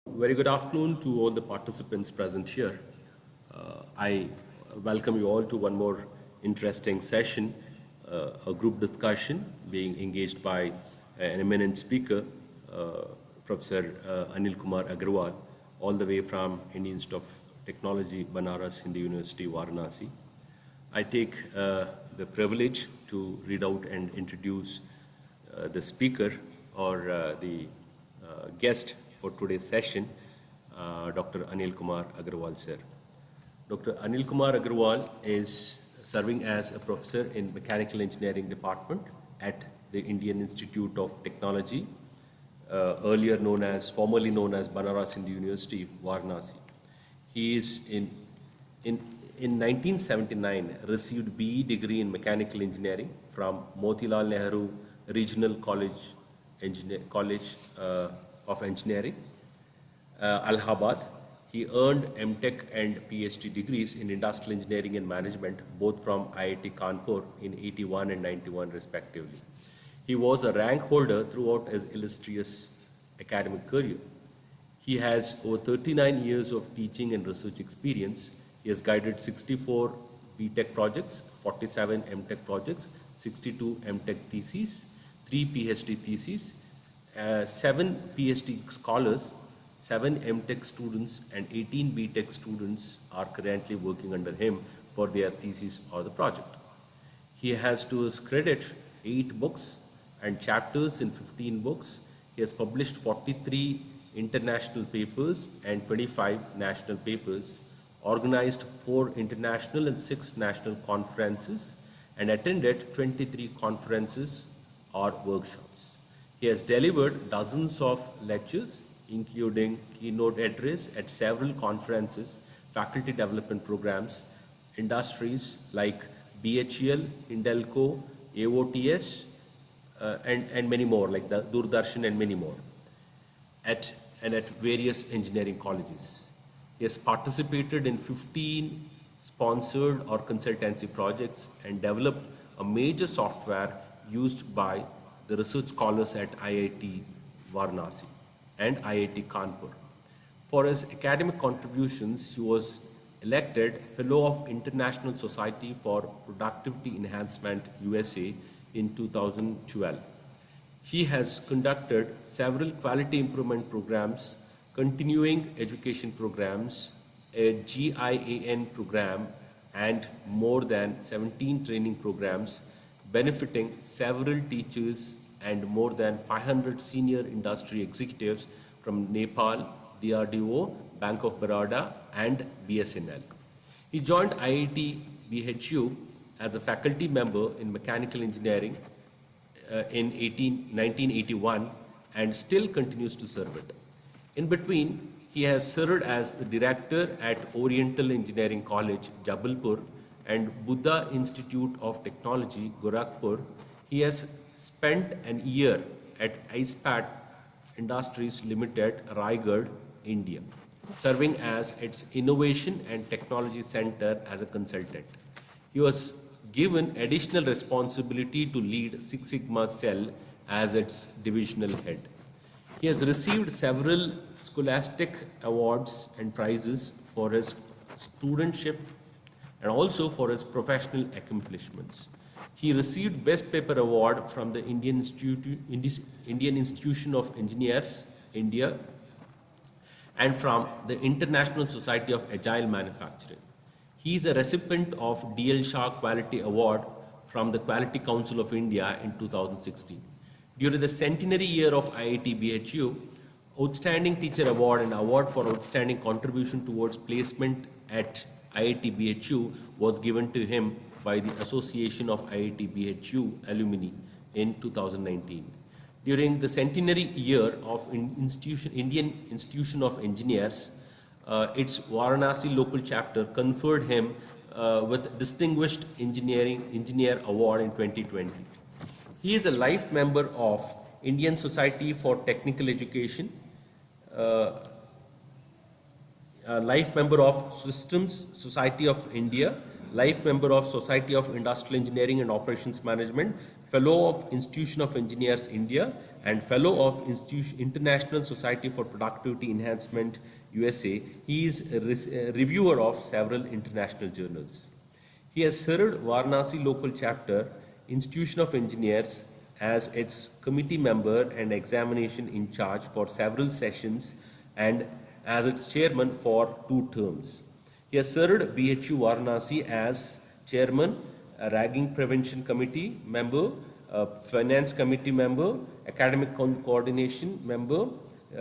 Very good afternoon to all the participants present here. I welcome you all to one more interesting session, a group discussion being engaged by an eminent speaker, Professor Anil Kumar Agarwal, all the way from Indian Institute of Technology, Banaras, Hindu University, Varanasi. I take the privilege to read out and introduce the speaker or the guest for today's session, Dr. Anil Kumar Agarwal, sir. Dr. Anil Kumar Agarwal is serving as a professor in Mechanical Engineering Department at the Indian Institute of Technology, formerly known as Banaras Hindu University, Varanasi. He is in, in 1979 received BE degree in Mechanical Engineering from Motilal Nehru Regional College of Engineering, Allahabad. He earned MTech and PhD degrees in Industrial Engineering and Management, both from IIT Kanpur in 81 and 91 respectively. He was a rank holder throughout his illustrious academic career. He has over 39 years of teaching and research experience. He has guided 64 BTech projects, 47 MTech projects, 62 MTech theses, 3 PhD theses, 7 PhD scholars, 7 MTech students and 18 BTech students are currently working under him for their thesis or the project. He has to his credit 8 books and chapters in 15 books. He has published 43 international papers and 25 national papers, organized 4 international and 6 national conferences, and attended 23 conferences or workshops. He has delivered dozens of lectures, including keynote address at several conferences, faculty development programs, industries like BHEL, Indelco, AOTS, and many more, like the Doordarshan and many more, at various engineering colleges. He has participated in 15 sponsored or consultancy projects and developed a major software used by the research scholars at IIT Varanasi and IIT Kanpur. For his academic contributions, he was elected Fellow of International Society for Productivity Enhancement USA in 2012. He has conducted several quality improvement programs, continuing education programs, a GIAN program, and more than 17 training programs benefiting several teachers and more than 500 senior industry executives from Nepal, DRDO, Bank of Baroda, and BSNL. He joined IIT BHU as a faculty member in mechanical engineering in 1981 and still continues to serve it. In between, he has served as the director at Oriental Engineering College, Jabalpur, and Buddha Institute of Technology, Gorakhpur. He has spent an year at ISPAT Industries Limited, Raigad, India, serving as its Innovation and Technology Center as a consultant. He was given additional responsibility to lead Six Sigma Cell as its divisional head. He has received several scholastic awards and prizes for his studentship and also for his professional accomplishments. He received Best Paper Award from the Indian Institution of Engineers, India, and from the International Society of Agile Manufacturing. He is a recipient of D.L. Shah Quality Award from the Quality Council of India in 2016. During the centenary year of IIT BHU, Outstanding Teacher Award and Award for Outstanding Contribution towards Placement at IIT BHU was given to him by the Association of IIT BHU Alumni in 2019. During the centenary year of Indian Institution of Engineers, its Varanasi local chapter conferred him with Distinguished Engineer Award in 2020. He is a life member of Indian Society for Technical Education, a life member of Systems Society of India, life member of Society of Industrial Engineering and Operations Management, fellow of Institution of Engineers India, and fellow of International Society for Productivity Enhancement USA. He is a reviewer of several international journals. He has served Varanasi local chapter, Institution of Engineers, as its committee member and examination in charge for several sessions and as its chairman for 2 terms. He has served BHU Varanasi as chairman, a ragging prevention committee member, a finance committee member, academic coordination member,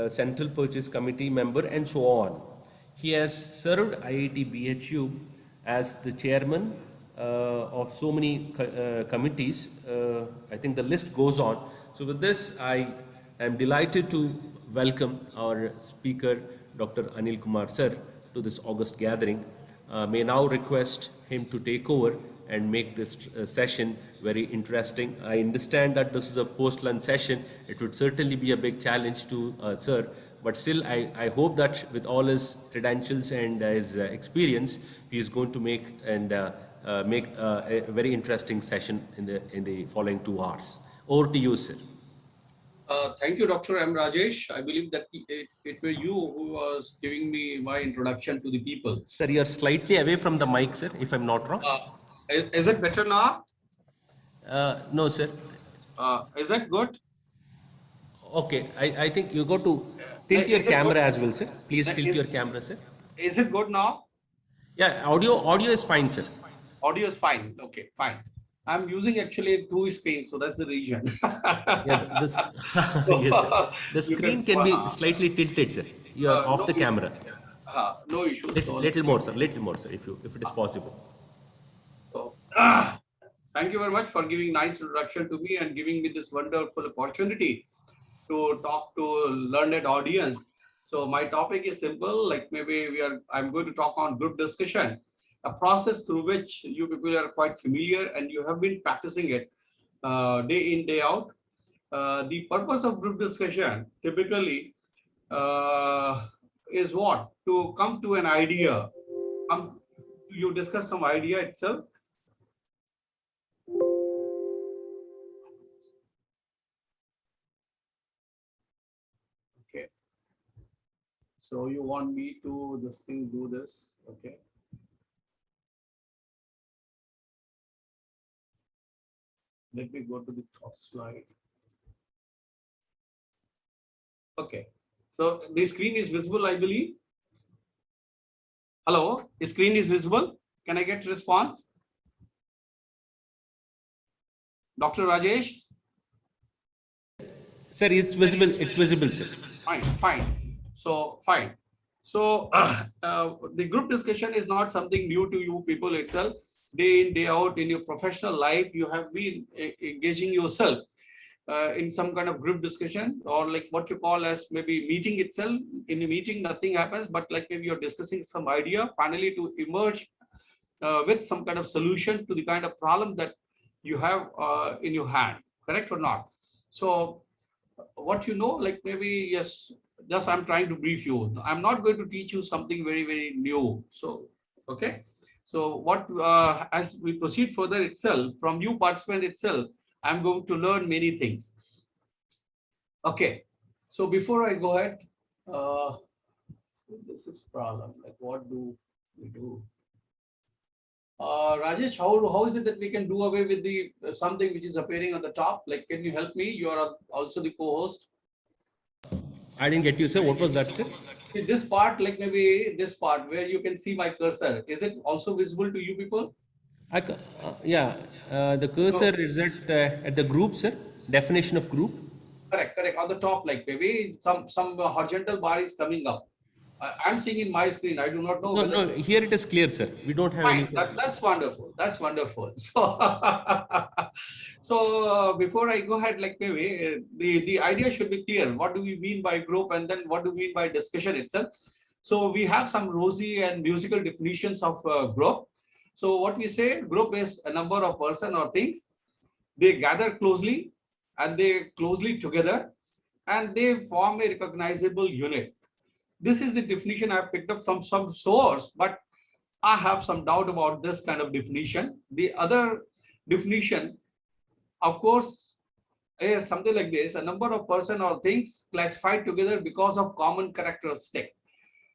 central purchase committee member, and so on. He has served IIT BHU as the chairman of so many committees. I think the list goes on. So with this, I am delighted to welcome our speaker, Dr. Anil Kumar Sir, to this August gathering. May now request him to take over and make this session very interesting. I understand that this is a post-lunch session. It would certainly be a big challenge to Sir, but still I hope that with all his credentials and his experience, he is going to make a very interesting session in the following 2 hours. Over to you, sir. Thank you, Dr. M. Rajesh. I believe that it were you who was giving me my introduction to the people. Sir, you are slightly away from the mic, sir, if I'm not wrong. Is it better now? No, sir. Is that good? Okay, I think you go to tilt your camera as well, sir. Please tilt your camera, sir. Is it good now? Yeah, audio is fine, sir. Audio is fine. Okay, fine. I'm using actually 2 screens, so that's the reason. Yeah, yes, sir. The screen can be slightly tilted, sir. You are off the camera. No issue. Little more, sir. Little more, sir, if it is possible. So, thank you very much for giving nice introduction to me and giving me this wonderful opportunity to talk to learned audience. So my topic is simple, like maybe I'm going to talk on group discussion, a process through which you people are quite familiar and you have been practicing it day in, day out. The purpose of group discussion typically is what? To come to an idea. You discuss some idea itself. Okay. So you want me to do this? Okay. Let me go to the top slide. Okay. So the screen is visible, I believe. Hello, the screen is visible. Can I get response? Dr. Rajesh? Sir, it's visible. It's visible, sir. Fine. So, fine. So, the group discussion is not something new to you people itself. Day in, day out in your professional life, you have been engaging yourself in some kind of group discussion, or like what you call as maybe meeting itself. In a meeting, nothing happens, but like maybe you're discussing some idea, finally to emerge with some kind of solution to the kind of problem that you have in your hand, correct or not? So what you know, like maybe, yes, just I'm trying to brief you. I'm not going to teach you something very, very new. So, okay. So what, as we proceed further itself, from you participant itself, I'm going to learn many things. Okay. So before I go ahead, so this is problem. Like what do we do? Rajesh, how is it that we can do away with the something which is appearing on the top? Like, can you help me? You are also the co-host. I didn't get you, sir. What was that, sir? This part, like maybe this part where you can see my cursor, is it also visible to you people? Yeah, the cursor is at the group, sir. Definition of group. Correct. On the top, like maybe some horizontal bar is coming up. I'm seeing in my screen. I do not know. No. Here it is clear, sir. We don't have any. That's wonderful. That's wonderful. So, so before I go ahead, like maybe the idea should be clear. What do we mean by group, and then what do we mean by discussion itself? So we have some rosy and musical definitions of group. So what we say, group is a number of person or things. They gather closely and they closely together, and they form a recognizable unit. This is the definition I picked up from some source, but I have some doubt about this kind of definition. The other definition, of course, is something like this: a number of person or things classified together because of common characteristic.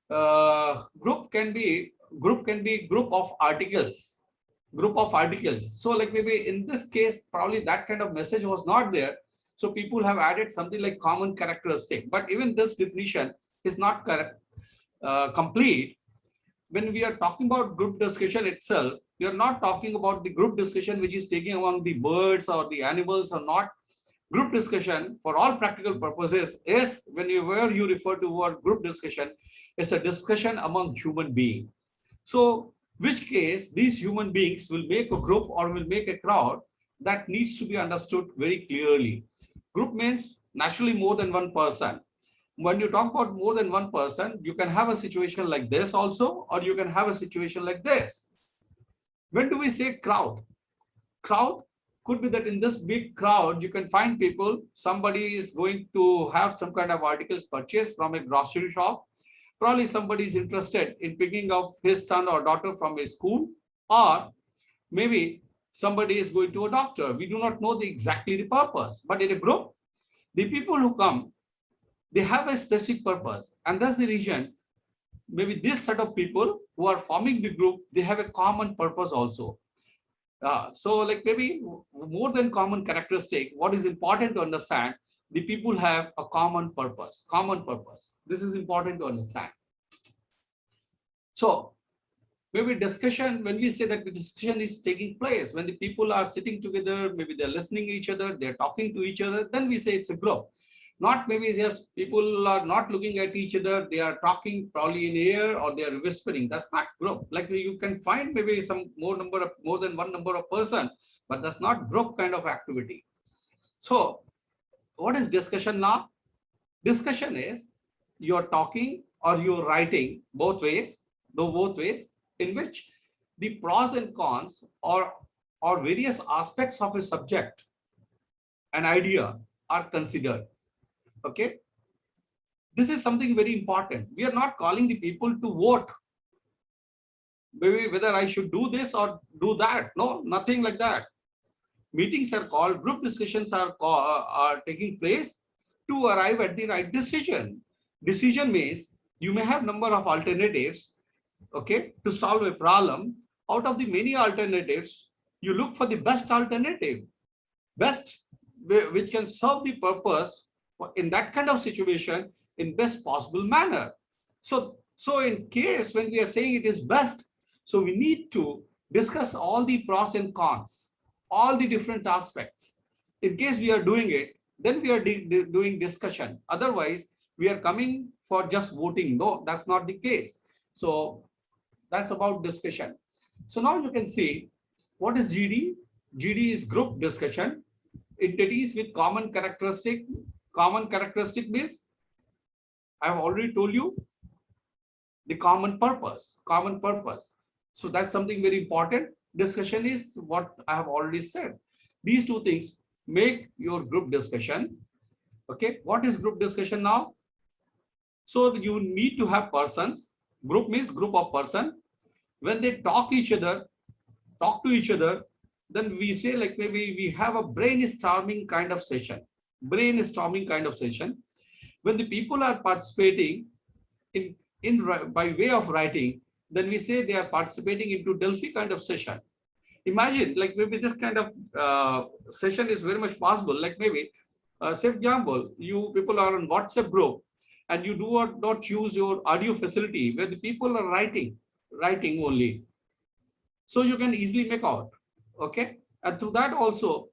Group can be group of articles. So like maybe in this case, probably that kind of message was not there. So people have added something like common characteristic. But even this definition is not correct, complete. When we are talking about group discussion itself, we are not talking about the group discussion which is taking among the birds or the animals or not. Group discussion, for all practical purposes, is whenever you refer to word group discussion, it's a discussion among human beings. So, which case these human beings will make a group or will make a crowd, that needs to be understood very clearly. Group means naturally more than one person. When you talk about more than one person, you can have a situation like this also, or you can have a situation like this. When do we say crowd? Crowd could be that in this big crowd, you can find people, somebody is going to have some kind of articles purchased from a grocery shop. Probably somebody is interested in picking up his son or daughter from a school, or maybe somebody is going to a doctor. We do not know exactly the purpose, but in a group, the people who come, they have a specific purpose, and that's the reason maybe this set of people who are forming the group, they have a common purpose also. So like maybe more than common characteristic, what is important to understand, the people have a common purpose. This is important to understand. So maybe discussion, when we say that the discussion is taking place, when the people are sitting together, maybe they're listening to each other, they're talking to each other, then we say it's a group. Not maybe just people are not looking at each other, they are talking probably in air or they are whispering. That's not group. Like you can find maybe some more than one number of person, but that's not group kind of activity. So what is discussion now? Discussion is you're talking or you're writing, both ways, in which the pros and cons or various aspects of a subject, an idea, are considered. Okay, this is something very important. We are not calling the people to vote, maybe whether I should do this or do that. No, nothing like that. Meetings are called, group discussions are taking place to arrive at the right decision. Decision means you may have number of alternatives, okay, to solve a problem. Out of the many alternatives, you look for the best alternative, best which can serve the purpose in that kind of situation in best possible manner. So in case when we are saying it is best, so we need to discuss all the pros and cons, all the different aspects. In case we are doing it, then we are doing discussion. Otherwise, we are coming for just voting. No, that's not the case. So that's about discussion. So now you can see what is GD. GD is group discussion. Entities with common characteristic. Common characteristic means, I have already told you, the common purpose. So that's something very important. Discussion is what I have already said. These two things make your group discussion. Okay, what is group discussion now? So you need to have persons. Group means group of person. When they talk to each other, then we say like maybe we have a brainstorming kind of session. When the people are participating in by way of writing, then we say they are participating into Delphi kind of session. Imagine like maybe this kind of session is very much possible. Like maybe, say for example, you people are on WhatsApp group and you do not use your audio facility where the people are writing only. So you can easily make out, okay? And through that also,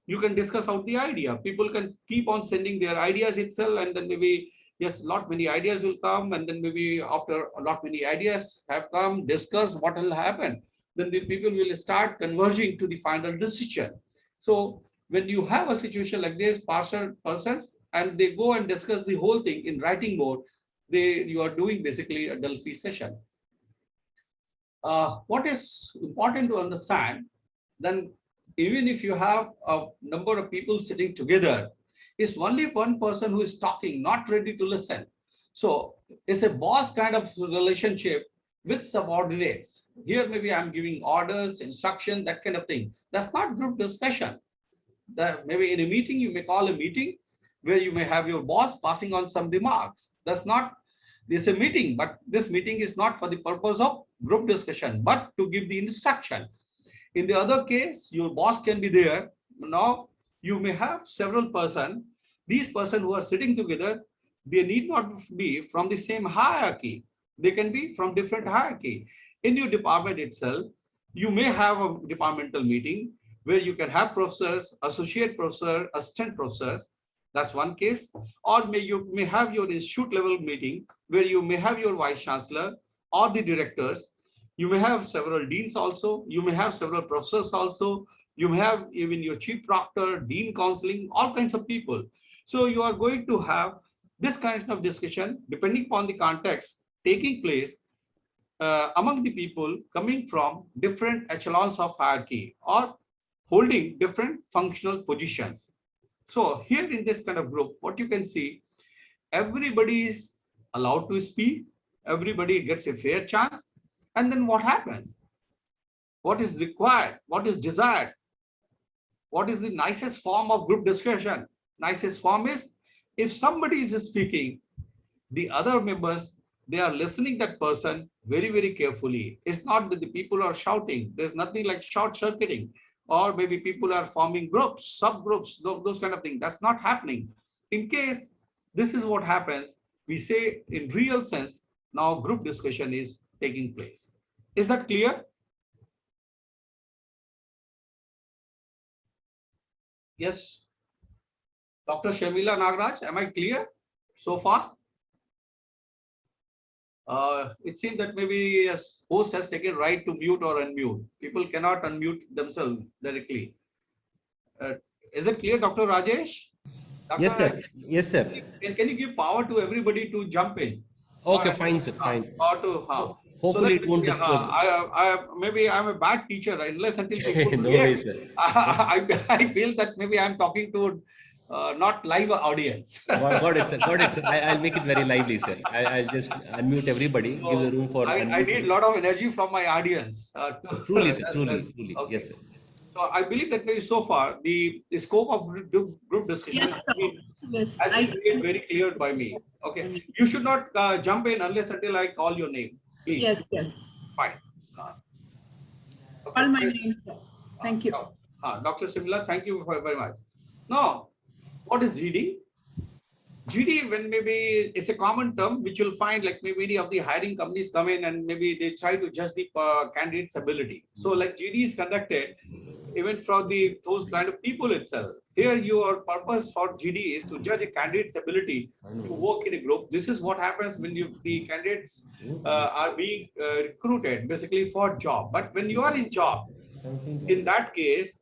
you can discuss out the idea. People can keep on sending their ideas itself, and then maybe, yes, lot many ideas will come, and then maybe after a lot many ideas have come, discuss what will happen. Then the people will start converging to the final decision. So when you have a situation like this, persons, and they go and discuss the whole thing in writing mode, you are doing basically a Delphi session. What is important to understand, then even if you have a number of people sitting together, it's only one person who is talking, not ready to listen. So it's a boss kind of relationship with subordinates. Here, maybe I'm giving orders, instruction, that kind of thing. That's not group discussion. Maybe in a meeting, you may call a meeting where you may have your boss passing on some remarks. That's not, this is a meeting, but this meeting is not for the purpose of group discussion, but to give the instruction. In the other case, your boss can be there. Now, you may have several persons. These persons who are sitting together, they need not be from the same hierarchy. They can be from different hierarchy. In your department itself, you may have a departmental meeting where you can have professors, associate professor, assistant professors. That's one case. Or you may have your institute level meeting where you may have your vice chancellor or the directors. You may have several deans also. You may have several professors also. You may have even your chief proctor, dean counseling, all kinds of people. So you are going to have this kind of discussion, depending upon the context, taking place among the people coming from different echelons of hierarchy or holding different functional positions. So here in this kind of group, what you can see, everybody is allowed to speak, everybody gets a fair chance. And then what happens? What is required? What is desired? What is the nicest form of group discussion? Nicest form is, if somebody is speaking, the other members, they are listening that person very, very carefully. It's not that the people are shouting. There's nothing like short circuiting, or maybe people are forming groups, subgroups, those kind of things. That's not happening. In case this is what happens, we say in real sense, now group discussion is taking place. Is that clear? Yes. Dr. Shamila Nagraj, am I clear so far? It seems that maybe yes, host has taken right to mute or unmute. People cannot unmute themselves directly. Is it clear, Dr. Rajesh? Dr. Yes, sir. Yes, sir. Can you give power to everybody to jump in? Okay, fine, sir. Fine. Or to, Hopefully it won't disturb. Maybe I'm a bad teacher unless until people No way, sir. I feel that maybe I'm talking to not live audience. Got it, sir. Got it, sir. I'll make it very lively, sir. I'll just unmute everybody, give the room for. I need a lot of energy from my audience. Truly, sir. Truly. Okay. Yes, sir. So I believe that maybe so far the scope of group discussion Yes, has been made very clear by me. Okay, you should not jump in unless until I call your name, please. yes. Fine. Call my name, sir. Thank you. Dr. Simla, thank you very much. Now, what is GD? GD, when maybe it's a common term which you'll find like maybe many of the hiring companies come in and maybe they try to judge the candidate's ability. So like GD is conducted even for those kind of people itself. Here your purpose for GD is to judge a candidate's ability to work in a group. This is what happens when the candidates are being recruited basically for job. But when you are in job, in that case,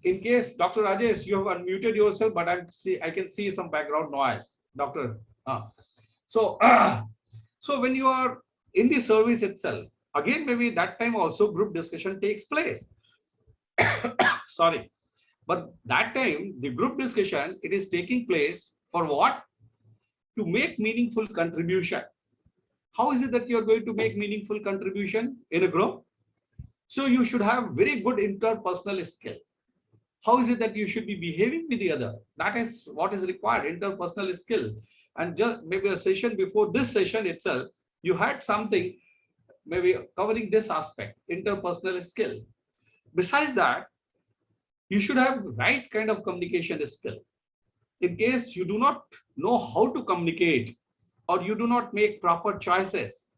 in case, Dr. Rajesh, you have unmuted yourself, but I can see some background noise, Doctor. So when you are in the service itself, again, maybe that time also group discussion takes place. Sorry, but that time the group discussion, it is taking place for what? To make meaningful contribution. How is it that you are going to make meaningful contribution in a group? So you should have very good interpersonal skill. How is it that you should be behaving with the other? That is what is required, interpersonal skill. And just maybe a session before this session itself, you had something maybe covering this aspect, interpersonal skill. Besides that, you should have right kind of communication skill. In case you do not know how to communicate or you do not make proper choices,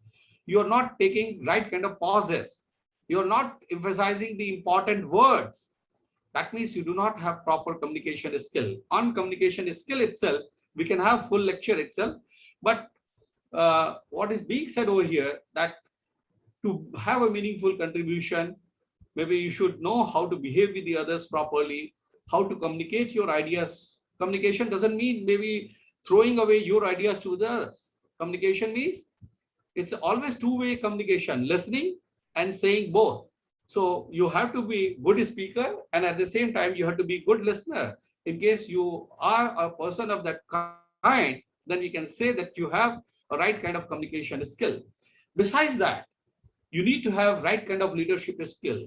you are not taking right kind of pauses, you are not emphasizing the important words. That means you do not have proper communication skill. On communication skill itself, we can have full lecture itself. But what is being said over here, that to have a meaningful contribution, maybe you should know how to behave with the others properly, how to communicate your ideas. Communication doesn't mean maybe throwing away your ideas to the others. Communication means it's always two-way communication, listening and saying both. So you have to be good speaker and at the same time you have to be good listener. In case you are a person of that kind, then we can say that you have a right kind of communication skill. Besides that, you need to have right kind of leadership skill.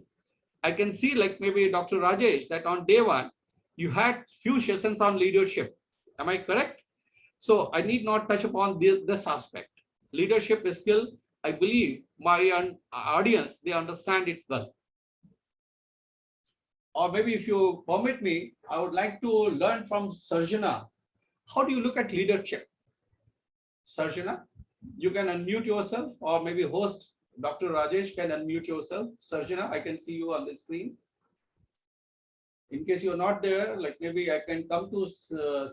I can see like maybe Dr. Rajesh that on day one, you had few sessions on leadership. Am I correct? So I need not touch upon this aspect. Leadership skill, I believe my audience, they understand it well. Or maybe if you permit me, I would like to learn from Sarjana. How do you look at leadership? Sarjana, you can unmute yourself, or maybe host Dr. Rajesh can unmute yourself. Sarjana, I can see you on the screen. In case you're not there, like maybe I can come to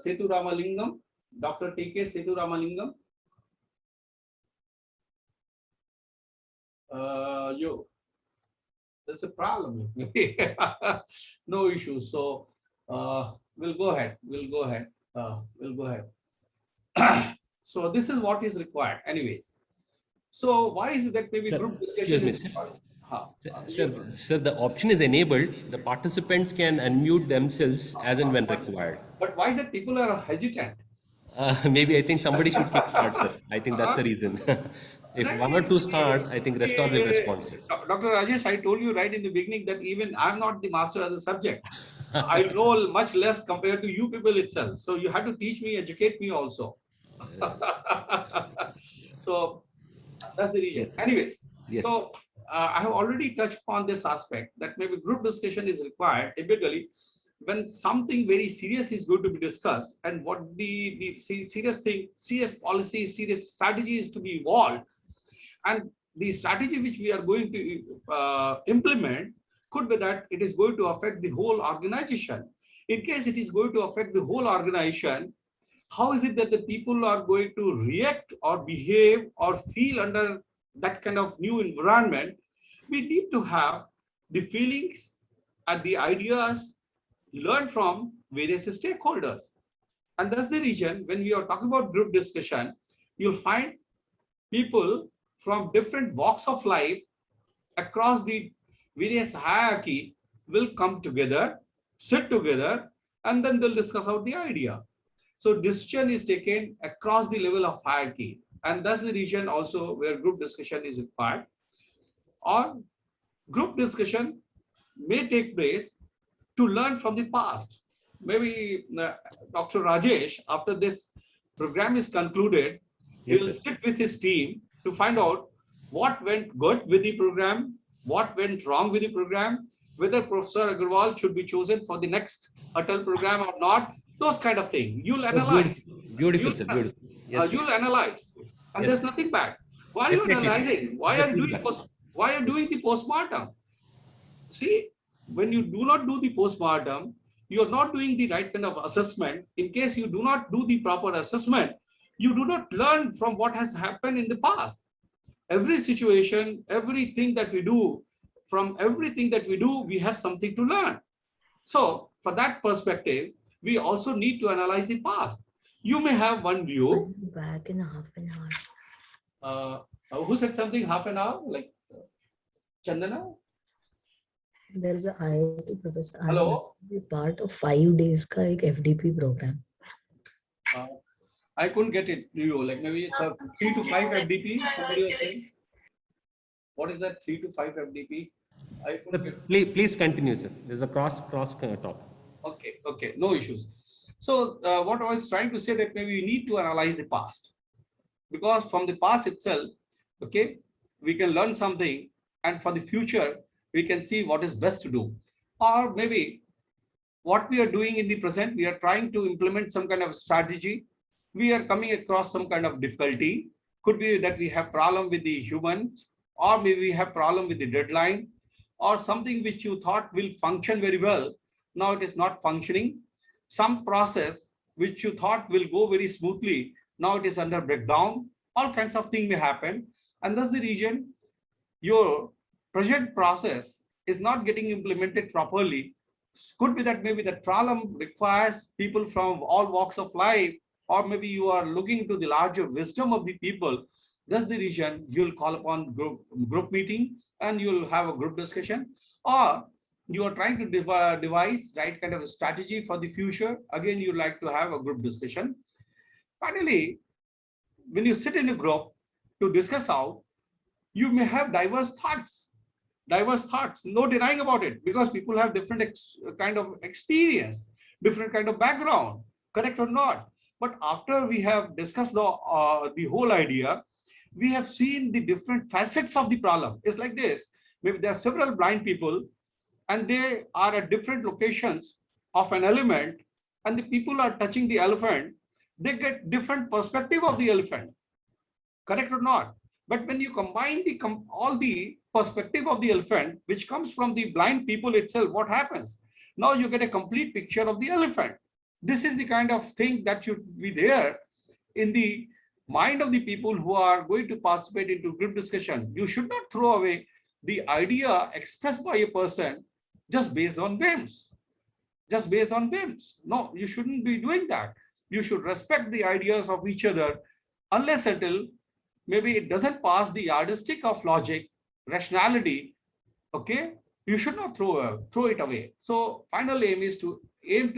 Setu Ramalingam, Dr. TK Setu Ramalingam. There's a problem with me. No issues. So we'll go ahead. We'll go ahead. So this is what is required anyways. So why is it that maybe Sir, group discussion excuse me, is sir. Sir, the option is enabled. The participants can unmute themselves as and when required. But why is that people are hesitant? Maybe I think somebody should kick start, sir. I think that's the reason. If one or two start, I think rest all will respond, sir. Dr. Rajesh, I told you right in the beginning that even I'm not the master of the subject. I know much less compared to you people itself. So you have to teach me, educate me also. So that's the reason. Yes, sir. Anyways, Yes. so I have already touched upon this aspect that maybe group discussion is required typically when something very serious is going to be discussed and what the serious thing, serious policy, serious strategy is to be evolved. And the strategy which we are going to implement could be that it is going to affect the whole organization. In case it is going to affect the whole organization, how is it that the people are going to react or behave or feel under that kind of new environment? We need to have the feelings and the ideas learned from various stakeholders. And that's the reason when we are talking about group discussion, you'll find people from different walks of life across the various hierarchy will come together, sit together, and then they'll discuss out the idea. So decision is taken across the level of hierarchy. And that's the reason also where group discussion is required. Or group discussion may take place to learn from the past. Maybe Dr. Rajesh, after this program is concluded, he will sit with his team to find out what went good with the program, what went wrong with the program, whether Professor Agarwal should be chosen for the next Atal program or not, those kind of things. You'll analyze. Beautiful, sir. Beautiful. Yes, You'll analyze. And there's nothing bad. Why are you analyzing? Why are you doing the postmortem? See, when you do not do the postmortem, you are not doing the right kind of assessment. In case you do not do the proper assessment, you do not learn from what has happened in the past. Every situation, everything that we do, from everything that we do, we have something to learn. So for that perspective, we also need to analyze the past. You may have one view. Back in half an hour. Who said something half an hour? Like Chandana? There is a IIT professor. Hello? I'm part of 5 days ka ek FDP program. I couldn't get it. You like maybe it's a 3 to 5 FDP. Somebody was saying. What is that 3 to 5 FDP? I couldn't get. Please continue, sir. There's a cross talk. Okay, no issues. So what I was trying to say that maybe we need to analyze the past, because from the past itself, okay, we can learn something, and for the future we can see what is best to do. Or maybe what we are doing in the present, we are trying to implement some kind of strategy. We are coming across some kind of difficulty. Could be that we have problem with the humans, or maybe we have problem with the deadline, or something which you thought will function very well. Now it is not functioning. Some process which you thought will go very smoothly, now it is under breakdown. All kinds of things may happen. And that's the reason your present process is not getting implemented properly. Could be that maybe the problem requires people from all walks of life, or maybe you are looking into the larger wisdom of the people. That's the reason you'll call upon group meeting and you'll have a group discussion, or you are trying to devise right kind of a strategy for the future. Again, you like to have a group discussion. Finally, when you sit in a group to discuss out, You may have diverse thoughts, no denying about it, because people have different kind of experience, different kind of background, correct or not? But after we have discussed the whole idea, we have seen the different facets of the problem. It's like this. Maybe there are several blind people and they are at different locations of an element, and the people are touching the elephant, they get different perspective of the elephant, correct or not? But when you combine all the perspective of the elephant, which comes from the blind people itself, what happens? Now you get a complete picture of the elephant. This is the kind of thing that should be there in the mind of the people who are going to participate into group discussion. You should not throw away the idea expressed by a person just based on whims. Just based on whims. No, you shouldn't be doing that. You should respect the ideas of each other, unless until maybe it doesn't pass the yardstick of logic, rationality. Okay, you should not throw it away. So final aim is to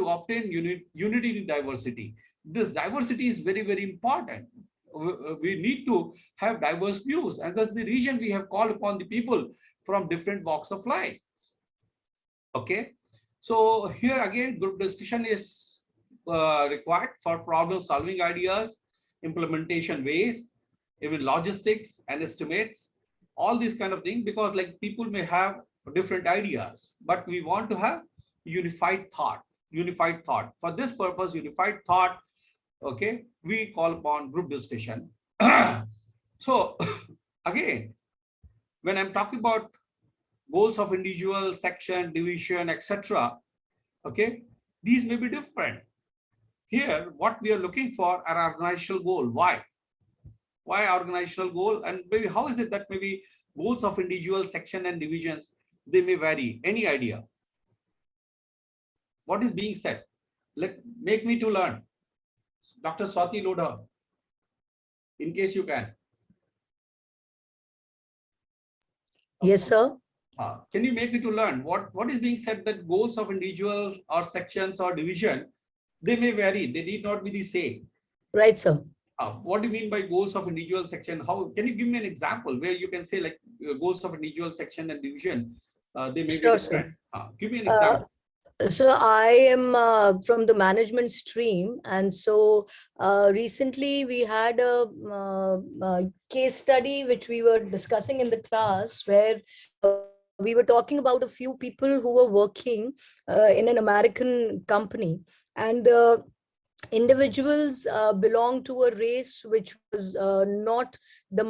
obtain unity in diversity. This diversity is very, very important. We need to have diverse views, and that's the reason we have called upon the people from different walks of life. Okay, so here again, group discussion is required for problem solving ideas, implementation ways, even logistics and estimates, all these kind of things, because like people may have different ideas, but we want to have unified thought. For this purpose, unified thought, okay, we call upon group discussion. So again, when I'm talking about goals of individual, section, division, etc., okay, these may be different. Here, what we are looking for are organizational goal. Why organizational goal? And maybe how is it that maybe goals of individual, section, and divisions, they may vary? Any idea? What is being said? Make me to learn. Dr. Swati Lodha, in case you can. Yes, sir. Can you make me to learn what is being said, that goals of individuals or sections or division, they may vary, they need not be the same. Right, sir. What do you mean by goals of individual section? How can you give me an example where you can say like goals of individual section and division, they may be different? Give me an example. So I am from the management stream, and so recently we had a case study which we were discussing in the class, where we were talking about a few people who were working in an American company, and the individuals belong to a race which was not the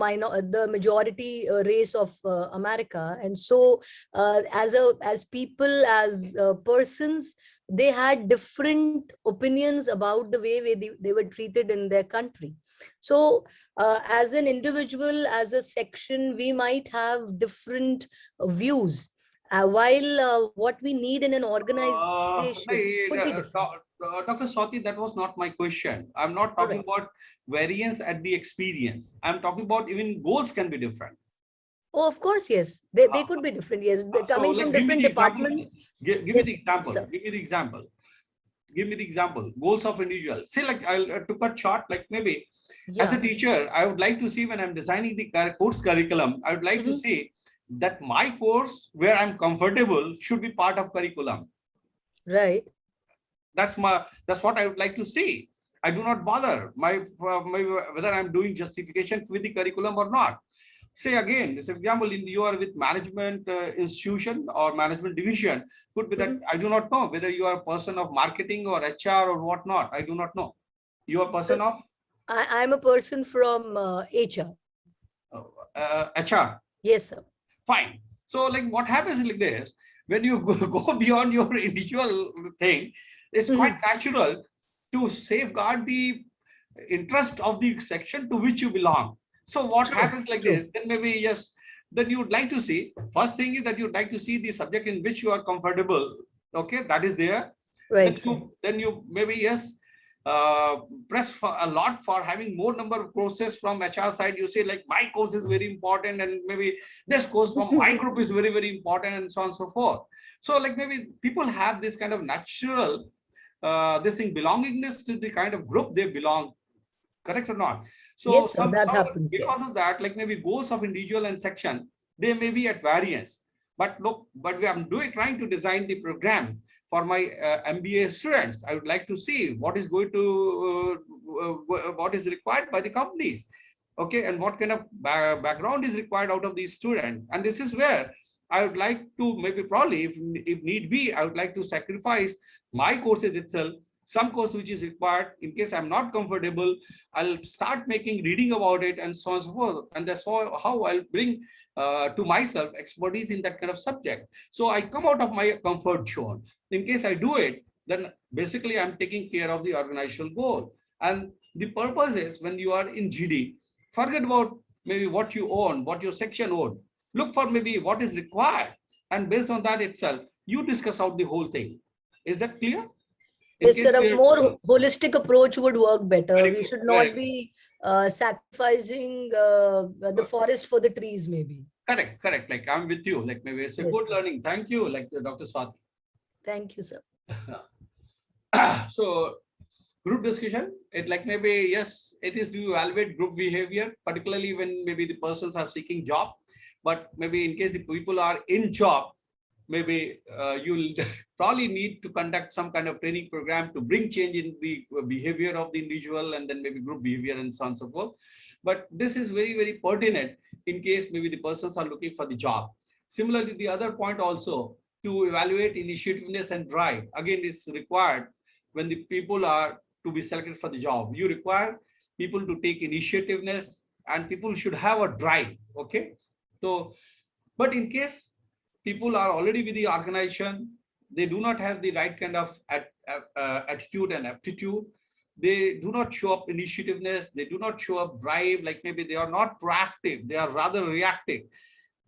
majority race of America. And so as people, as persons, they had different opinions about the way they were treated in their country. So as an individual, as a section, we might have different views, while what we need in an organization could be different. Dr. Swati, that was not my question. I'm not talking about variance at the experience. I'm talking about even goals can be different. Oh, of course, yes. They could be different, yes. Coming from different departments. Give me the example. Sir. Give me the example. Give me the example. Goals of individual. Say like to cut short, like maybe as a teacher, I would like to see when I'm designing the course curriculum, I would like to see that my course where I'm comfortable should be part of curriculum. Right. That's what I would like to see. I do not bother whether I'm doing justification with the curriculum or not. Say again, this example, you are with management institution or management division, could be that I do not know whether you are a person of marketing or HR or whatnot. I do not know. You are a person of? I'm a person from HR. HR? Yes, sir. Fine. So like what happens is like this, when you go beyond your individual thing, it's quite natural to safeguard the interest of the section to which you belong. So what happens like this, then maybe yes, then you would like to see, first thing is that you'd like to see the subject in which you are comfortable. Okay, that is there. Right. Then you maybe yes, press for a lot for having more number of courses from HR side. You say like my course is very important, and maybe this course from my group is very, very important, and so on and so forth. So like maybe people have this kind of natural this thing, belongingness to the kind of group they belong, correct or not? So Yes, sir, that happens, yeah. because of that, like maybe goals of individual and section, they may be at variance. But look, I'm trying to design the program for my MBA students. I would like to see what is going to what is required by the companies, okay, and what kind of background is required out of these students. And this is where I would like to maybe probably, if need be, I would like to sacrifice my courses itself, some course which is required. In case I'm not comfortable, I'll start making reading about it and so on and so forth. And that's how I'll bring to myself expertise in that kind of subject. So I come out of my comfort zone. In case I do it, then basically I'm taking care of the organizational goal. And the purpose is, when you are in GD, forget about maybe what you own, what your section own. Look for maybe what is required. And based on that itself, you discuss out the whole thing. Is that clear? Yes, sir, a more holistic approach would work better. Very We good, should very not be sacrificing the forest for the trees, maybe. Correct. Like I'm with you. Like maybe it's a Yes, good sir. learning. Thank you, like Dr. Swati. Thank you, sir. So group discussion, it like maybe, yes, it is to evaluate group behavior, particularly when maybe the persons are seeking job. But maybe in case the people are in job, maybe you'll probably need to conduct some kind of training program to bring change in the behavior of the individual, and then maybe group behavior and so on and so forth. But this is very, very pertinent in case maybe the persons are looking for the job. Similarly, the other point also, to evaluate initiativeness and drive, again, is required when the people are to be selected for the job. You require people to take initiativeness, and people should have a drive, okay? So, but in case people are already with the organization, they do not have the right kind of attitude and aptitude. They do not show up initiativeness. They do not show up drive. Like maybe they are not proactive. They are rather reactive.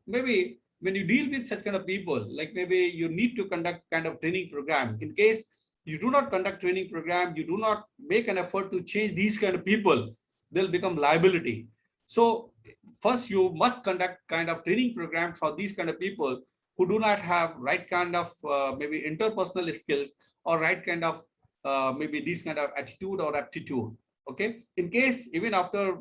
Maybe when you deal with such kind of people, like maybe you need to conduct kind of training program. In case you do not conduct training program, you do not make an effort to change these kind of people, they'll become liability. So first you must conduct kind of training program for these kind of people who do not have right kind of maybe interpersonal skills, or right kind of maybe this kind of attitude or aptitude. Okay. In case even after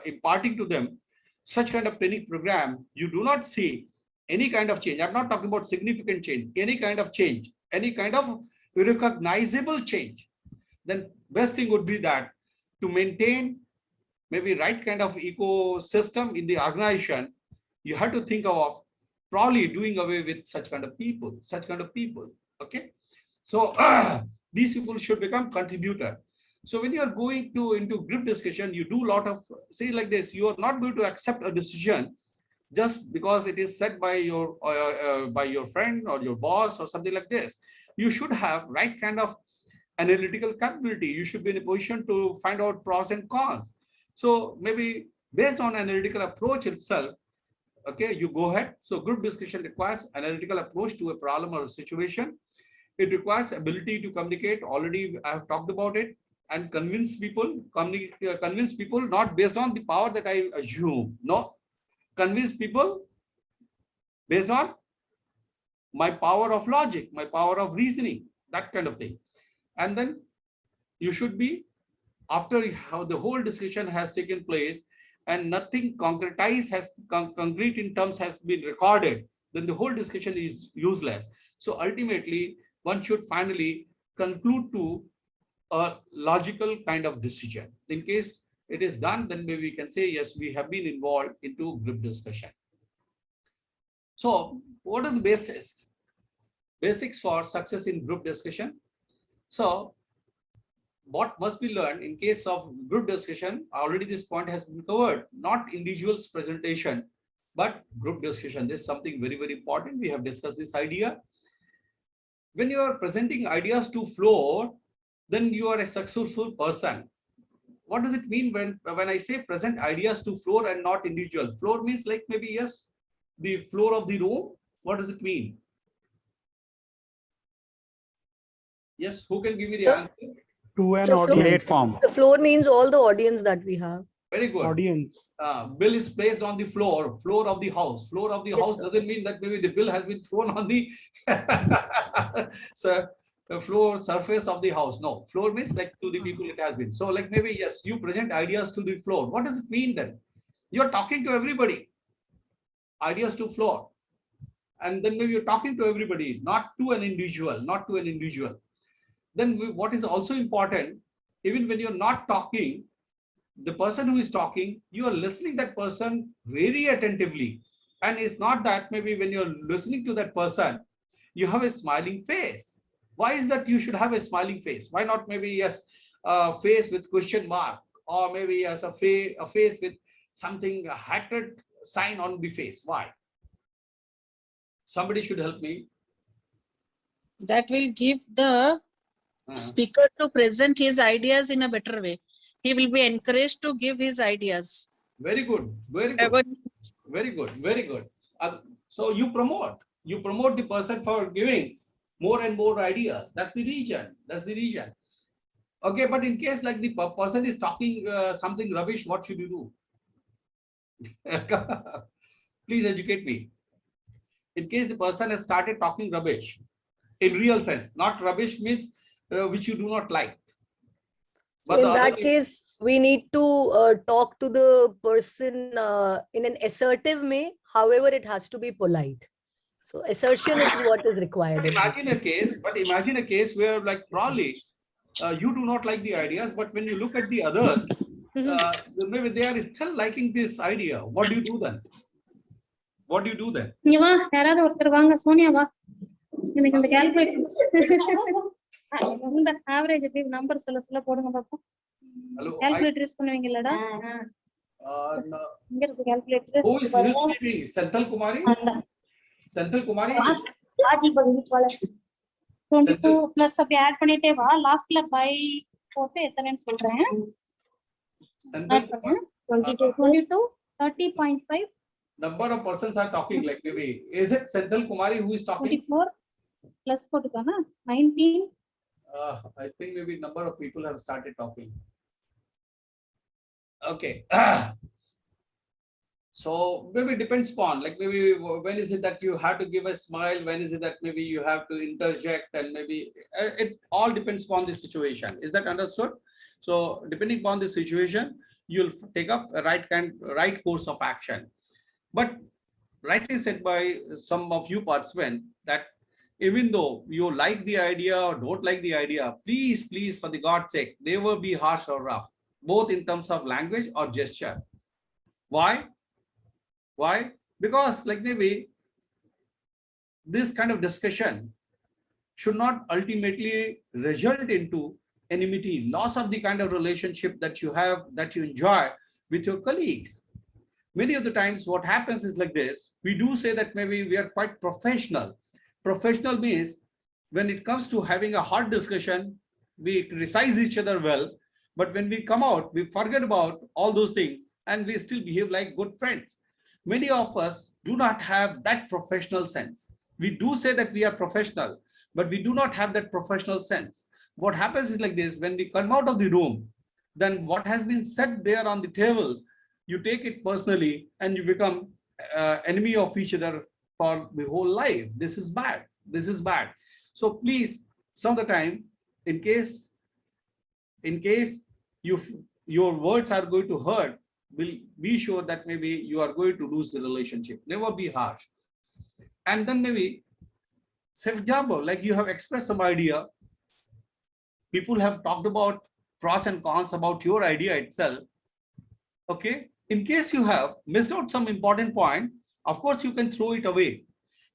imparting to them such kind of training program, you do not see any kind of change. I'm not talking about significant change, any kind of change, any kind of recognizable change, then best thing would be that to maintain maybe right kind of ecosystem in the organization, you have to think of probably doing away with such kind of people, okay? So these people should become contributor. So when you are going into group discussion, you do a lot of, say like this, you are not going to accept a decision just because it is said by your friend or your boss or something like this. You should have right kind of analytical capability. You should be in a position to find out pros and cons. So maybe based on analytical approach itself, okay, you go ahead. So group discussion requires analytical approach to a problem or a situation. It requires ability to communicate. Already I have talked about it. And convince people, not based on the power that I assume. No, convince people based on my power of logic, my power of reasoning, that kind of thing. And then you should be, after how the whole discussion has taken place and nothing concretized concrete in terms has been recorded, then the whole discussion is useless. So ultimately, one should finally conclude to a logical kind of decision. In case it is done, then maybe we can say, yes, we have been involved into group discussion. So what are the basics for success in group discussion? So what must be learned in case of group discussion? Already this point has been covered, not individuals presentation, but group discussion. This is something very, very important. We have discussed this idea. When you are presenting ideas to floor, then you are a successful person. What does it mean when I say present ideas to floor and not individual? Floor means like maybe, yes, the floor of the room. What does it mean? Yes, who can give me the answer? To an So audience. Platform. The floor means all the audience that we have. Very good. Audience. Bill is placed on the floor of the house. Floor of the Yes, house sir. doesn't mean that maybe the bill has been thrown on the. So floor surface of the house. No, floor means like to the people it has been. So like maybe, yes, you present ideas to the floor. What does it mean then? You're talking to everybody. Ideas to floor. And then maybe you're talking to everybody, not to an individual, not to an individual. Then what is also important, even when you're not talking, the person who is talking, you are listening that person very attentively. And it's not that maybe when you're listening to that person, you have a smiling face. Why is that you should have a smiling face? Why not maybe, yes, a face with question mark, or maybe yes, a face with something, a hatred sign on the face? Why? Somebody should help me. That will give the speaker to present his ideas in a better way. He will be encouraged to give his ideas. Very good, very good, very good, very good. So you promote the person for giving more and more ideas. That's the reason. That's the reason. Okay, but in case like the person is talking something rubbish, what should you do? Please educate me. In case the person has started talking rubbish, in real sense, not rubbish means which you do not like. So in that case, we need to talk to the person in an assertive way. However, it has to be polite. So assertion is what is required. But imagine a case where like probably you do not like the ideas, but when you look at the others, maybe they are still liking this idea. What do you do then? What do you do then? இந்த average எப்படி number சொல்ல போடுங்க பாப்போம். Calculator use பண்ணுவீங்கலடா? இங்க இருக்கு calculator. Who is speaking? Senthil Kumari? Senthil Kumari? ஆதி பகுதி போல 22 பிளஸ் அப்படி ஆட் பண்ணிட்டே வா. லாஸ்ட்ல பை போட்டு எத்தனைன்னு சொல்றேன். ஆட் பண்ணு. 22 30.5. Number of persons are talking like maybe. Is it Senthil Kumari who is talking? 24 plus போட்டுக்கானா 19. I think maybe number of people have started talking. Okay. So maybe depends upon like maybe when is it that you have to give a smile, when is it that maybe you have to interject, and maybe it all depends upon the situation. Is that understood? So depending upon the situation, you'll take up a right course of action. But rightly said by some of you participants that even though you like the idea or don't like the idea, please, for the God's sake, never be harsh or rough, both in terms of language or gesture. Why? Why? Because like maybe this kind of discussion should not ultimately result into enmity, loss of the kind of relationship that you have, that you enjoy with your colleagues. Many of the times what happens is like this. We do say that maybe we are quite professional. Professional means when it comes to having a hard discussion, we criticize each other well, but when we come out, we forget about all those things and we still behave like good friends. Many of us do not have that professional sense. We do say that we are professional, but we do not have that professional sense. What happens is like this: when we come out of the room, then what has been said there on the table, you take it personally and you become enemy of each other for the whole life. This is bad. This is bad. So please, some of the time, in case your words are going to hurt, will be sure that maybe you are going to lose the relationship. Never be harsh. And then maybe, say for example, like you have expressed some idea, people have talked about pros and cons about your idea itself. Okay, in case you have missed out some important point, of course you can throw it away.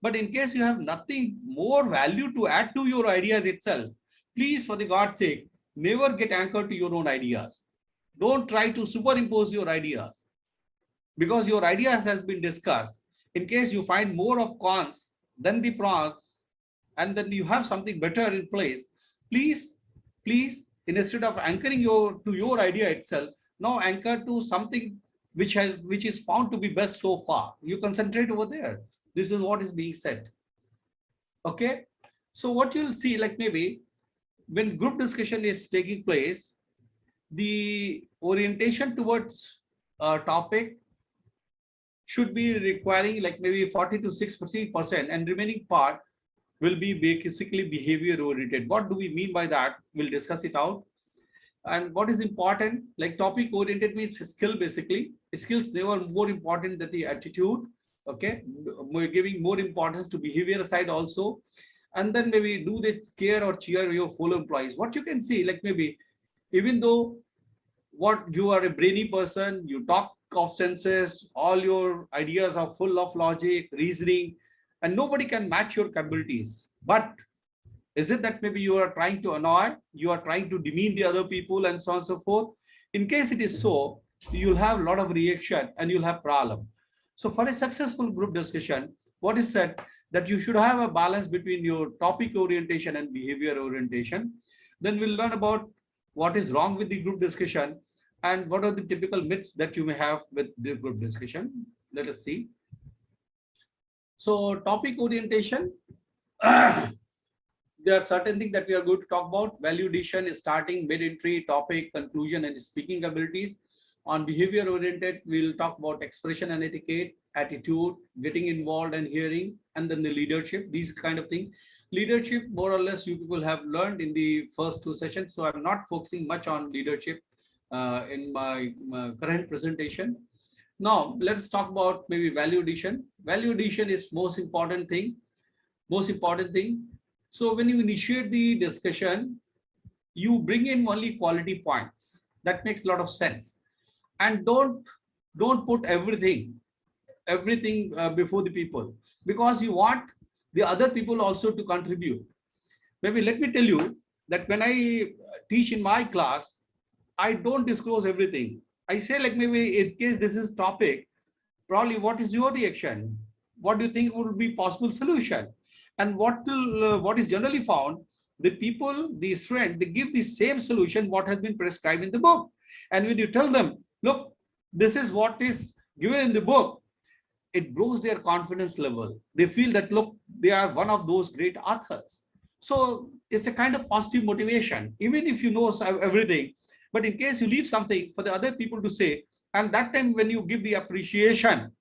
But in case you have nothing more value to add to your ideas itself, please, for the God's sake, never get anchored to your own ideas. Don't try to superimpose your ideas, because your ideas has been discussed. In case you find more of cons than the pros, and then you have something better in place, please, instead of anchoring to your idea itself, now anchor to something which is found to be best so far. You concentrate over there. This is what is being said. Okay. So what you'll see, like maybe when group discussion is taking place, the orientation towards a topic should be requiring like maybe 40 to 60%, and remaining part will be basically behavior oriented. What do we mean by that? We'll discuss it out. And what is important, like topic oriented means skill basically. Skills, they were more important than the attitude. Okay, we're giving more importance to behavior side also. And then maybe do they care or cheer your fellow employees? What you can see, like maybe even though what you are a brainy person, you talk of senses, all your ideas are full of logic, reasoning, and nobody can match your capabilities. But is it that maybe you are trying to annoy, you are trying to demean the other people and so on and so forth? In case it is so, you'll have a lot of reaction and you'll have problem. So for a successful group discussion, what is said that you should have a balance between your topic orientation and behavior orientation. Then we'll learn about what is wrong with the group discussion and what are the typical myths that you may have with the group discussion. Let us see. So topic orientation, there are certain things that we are going to talk about. Value addition, starting, mid-entry, topic, conclusion, and speaking abilities. On behavior oriented, we'll talk about expression and etiquette, attitude, getting involved and hearing, and then the leadership, these kind of things. Leadership, more or less, you people have learned in the first two sessions. So I'm not focusing much on leadership in my current presentation. Now, let's talk about maybe value addition. Value addition is most important thing. So when you initiate the discussion, you bring in only quality points. That makes a lot of sense. And don't put everything before the people, because you want the other people also to contribute. Maybe let me tell you that when I teach in my class, I don't disclose everything. I say, like, maybe in case this is topic, probably what is your reaction? What do you think would be possible solution? And what is generally found, the people, the student, they give the same solution what has been prescribed in the book. And when you tell them, look, this is what is given in the book, it grows their confidence level. They feel that, look, they are one of those great authors. So it's a kind of positive motivation, even if you know everything. But in case you leave something for the other people to say, and that time when you give the appreciation,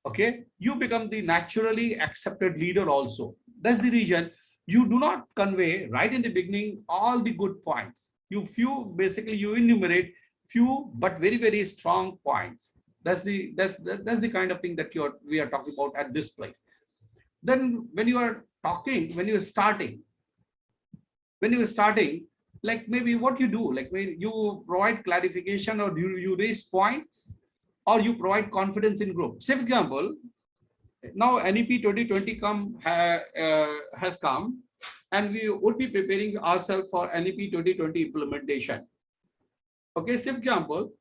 okay, you become the naturally accepted leader also. That's the reason you do not convey right in the beginning all the good points. You enumerate few but very, very strong points. That's the kind of thing that we are talking about at this place. Then when you are talking, when you're starting, like maybe what you do, like maybe you provide clarification, or do you raise points, or you provide confidence in group. Say for example, now NEP 2020 has come, and we would be preparing ourselves for NEP 2020 implementation. Okay, say for example,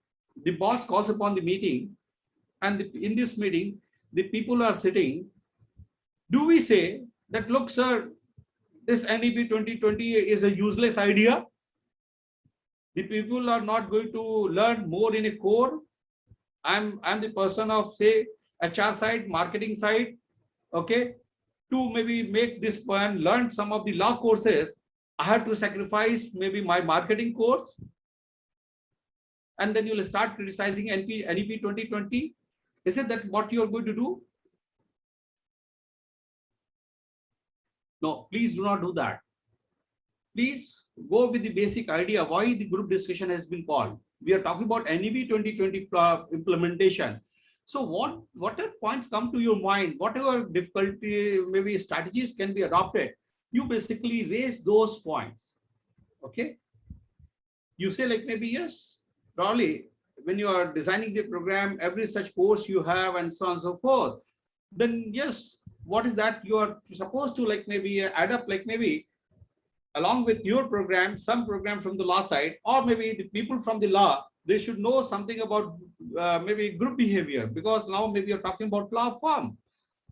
the boss calls upon the meeting, and in this meeting, the people are sitting. Do we say that, look, sir, this NEP 2020 is a useless idea? The people are not going to learn more in a core. I'm the person of, say, HR side, marketing side, okay, to maybe make this plan, learn some of the law courses. I have to sacrifice maybe my marketing course. And then you'll start criticizing NEP 2020. Is it that what you're going to do? No, please do not do that. Please go with the basic idea why the group discussion has been called. We are talking about NEP 2020 implementation. So whatever points come to your mind, whatever difficulty, maybe strategies can be adopted, you basically raise those points. Okay. You say, like, maybe, yes, probably when you are designing the program, every such course you have and so on and so forth, then yes, what is that you are supposed to, like, maybe add up, like maybe along with your program, some program from the law side, or maybe the people from the law, they should know something about maybe group behavior, because now maybe you're talking about law firm.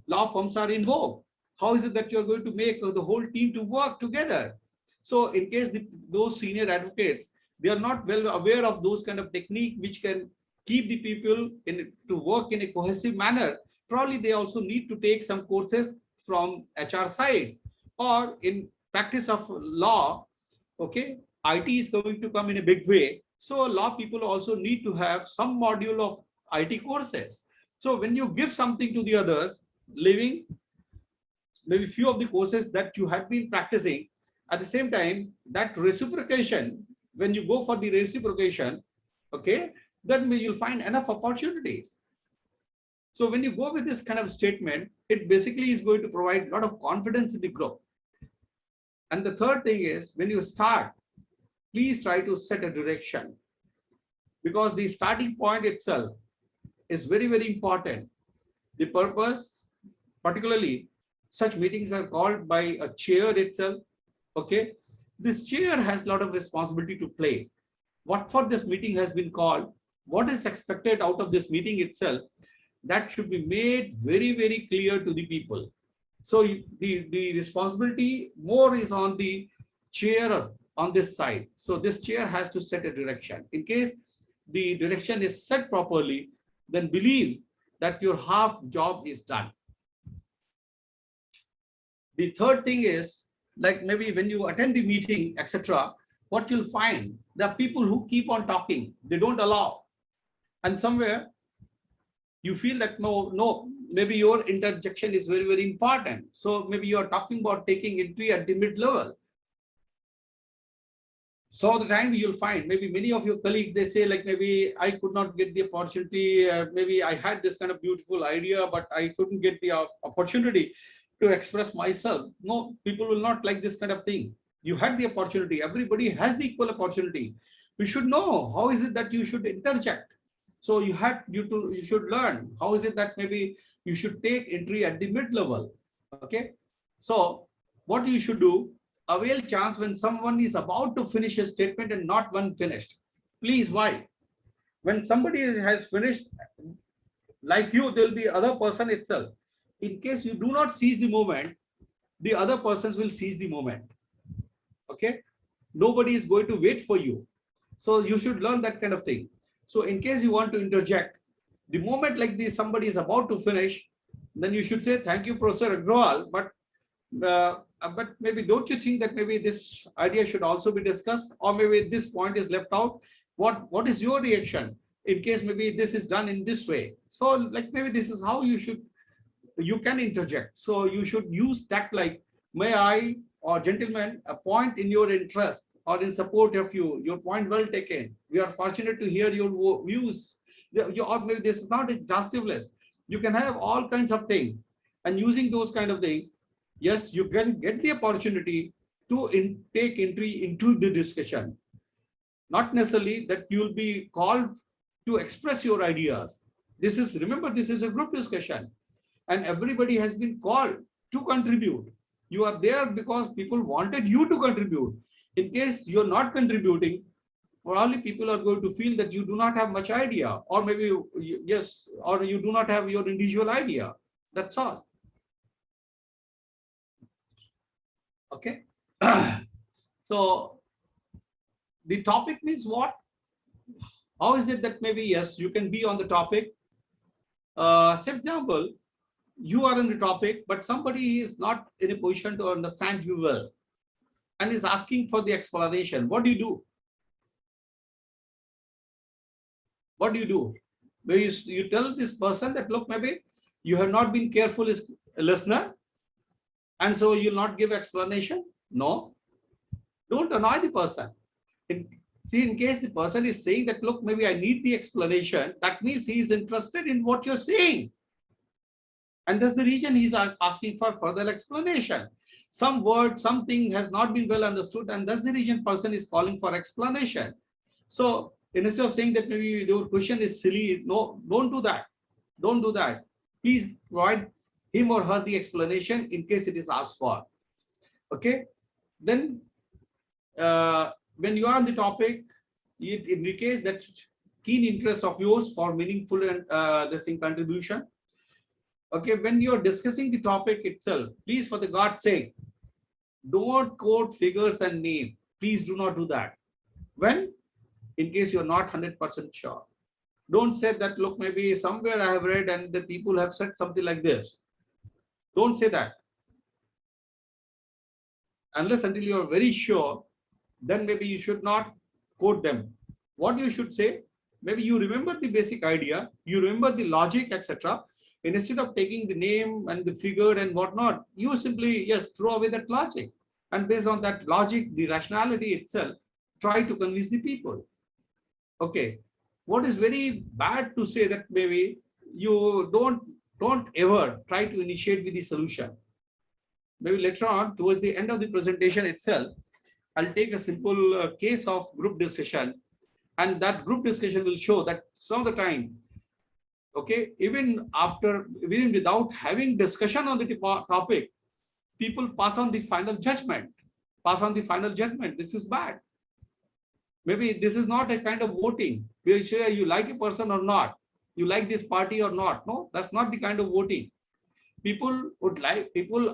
Law firms are in vogue. How is it that you're going to make the whole team to work together? So in case those senior advocates, they are not well aware of those kind of technique which can keep the people to work in a cohesive manner, probably they also need to take some courses from HR side, or in practice of law. Okay, IT is going to come in a big way. So law people also need to have some module of IT courses. So when you give something to the others, leaving maybe few of the courses that you have been practicing. At the same time, that reciprocation, when you go for the reciprocation, okay, then you'll find enough opportunities. So when you go with this kind of statement, it basically is going to provide a lot of confidence in the group. And the third thing is, when you start, please try to set a direction, because the starting point itself is very, very important. The purpose, particularly such meetings are called by a chair itself. Okay, this chair has a lot of responsibility to play. What for this meeting has been called, what is expected out of this meeting itself, that should be made very, very clear to the people. So the responsibility more is on the chair on this side. So this chair has to set a direction. In case the direction is set properly, then believe that your half job is done. The third thing is, like maybe when you attend the meeting, etc., what you'll find, there are people who keep on talking, they don't allow. And somewhere you feel that no, maybe your interjection is very, very important. So maybe you are talking about taking entry at the mid-level. So the time you'll find, maybe many of your colleagues, they say like, maybe I could not get the opportunity, maybe I had this kind of beautiful idea, but I couldn't get the opportunity to express myself. No, people will not like this kind of thing. You had the opportunity, everybody has the equal opportunity. You should know how is it that you should interject. So you should learn how is it that maybe you should take entry at the mid-level. Okay, so what you should do, avail chance when someone is about to finish a statement and not one finished. Please, why? When somebody has finished, like you, there will be other person itself. In case you do not seize the moment, the other persons will seize the moment. Okay, nobody is going to wait for you. So you should learn that kind of thing. So in case you want to interject, the moment like this, somebody is about to finish, then you should say, thank you, Professor Agrawal, but maybe don't you think that maybe this idea should also be discussed, or maybe this point is left out? What is your reaction in case maybe this is done in this way? So like maybe this is how you can interject. So you should use that, like, may I, or gentlemen, a point in your interest or in support of you, your point well taken. We are fortunate to hear your views. Or maybe this is not a exhaustive list. You can have all kinds of things, and using those kind of things, yes, you can get the opportunity to take entry into the discussion. Not necessarily that you'll be called to express your ideas. Remember, this is a group discussion, and everybody has been called to contribute. You are there because people wanted you to contribute. In case you're not contributing, probably people are going to feel that you do not have much idea, or maybe yes, or you do not have your individual idea. That's all. Okay. So the topic means what? How is it that maybe, yes, you can be on the topic? For example, you are in the topic, but somebody is not in a position to understand you well and is asking for the explanation. What do you do? What do you do? Where you tell this person that, look, maybe you have not been careful as a listener, and so you'll not give explanation? No, don't annoy the person. In case the person is saying that, look, maybe I need the explanation, that means he is interested in what you're saying. And that's the reason he's asking for further explanation. Some word, something has not been well understood, and that's the reason person is calling for explanation. So instead of saying that maybe your question is silly, no, don't do that. Don't do that. Please provide him or her the explanation in case it is asked for. Okay. Then when you are on the topic, it indicates that keen interest of yours for meaningful and this contribution. Okay, when you're discussing the topic itself, please, for the God's sake, don't quote figures and name. Please do not do that. When? In case you're not 100% sure. Don't say that, look, maybe somewhere I have read and the people have said something like this. Don't say that. Unless until you're very sure, then maybe you should not quote them. What you should say, maybe you remember the basic idea, you remember the logic, etc. instead of taking the name and the figure and whatnot, you simply, yes, throw away that logic. And based on that logic, the rationality itself, try to convince the people. Okay. What is very bad to say that maybe you don't ever try to initiate with the solution. Maybe later on, towards the end of the presentation itself, I'll take a simple case of group discussion, and that group discussion will show that some of the time, okay, even without having discussion on the topic, people pass on the final judgment. This is bad. Maybe this is not a kind of voting. We'll say you like a person or not, you like this party or not. No, that's not the kind of voting. People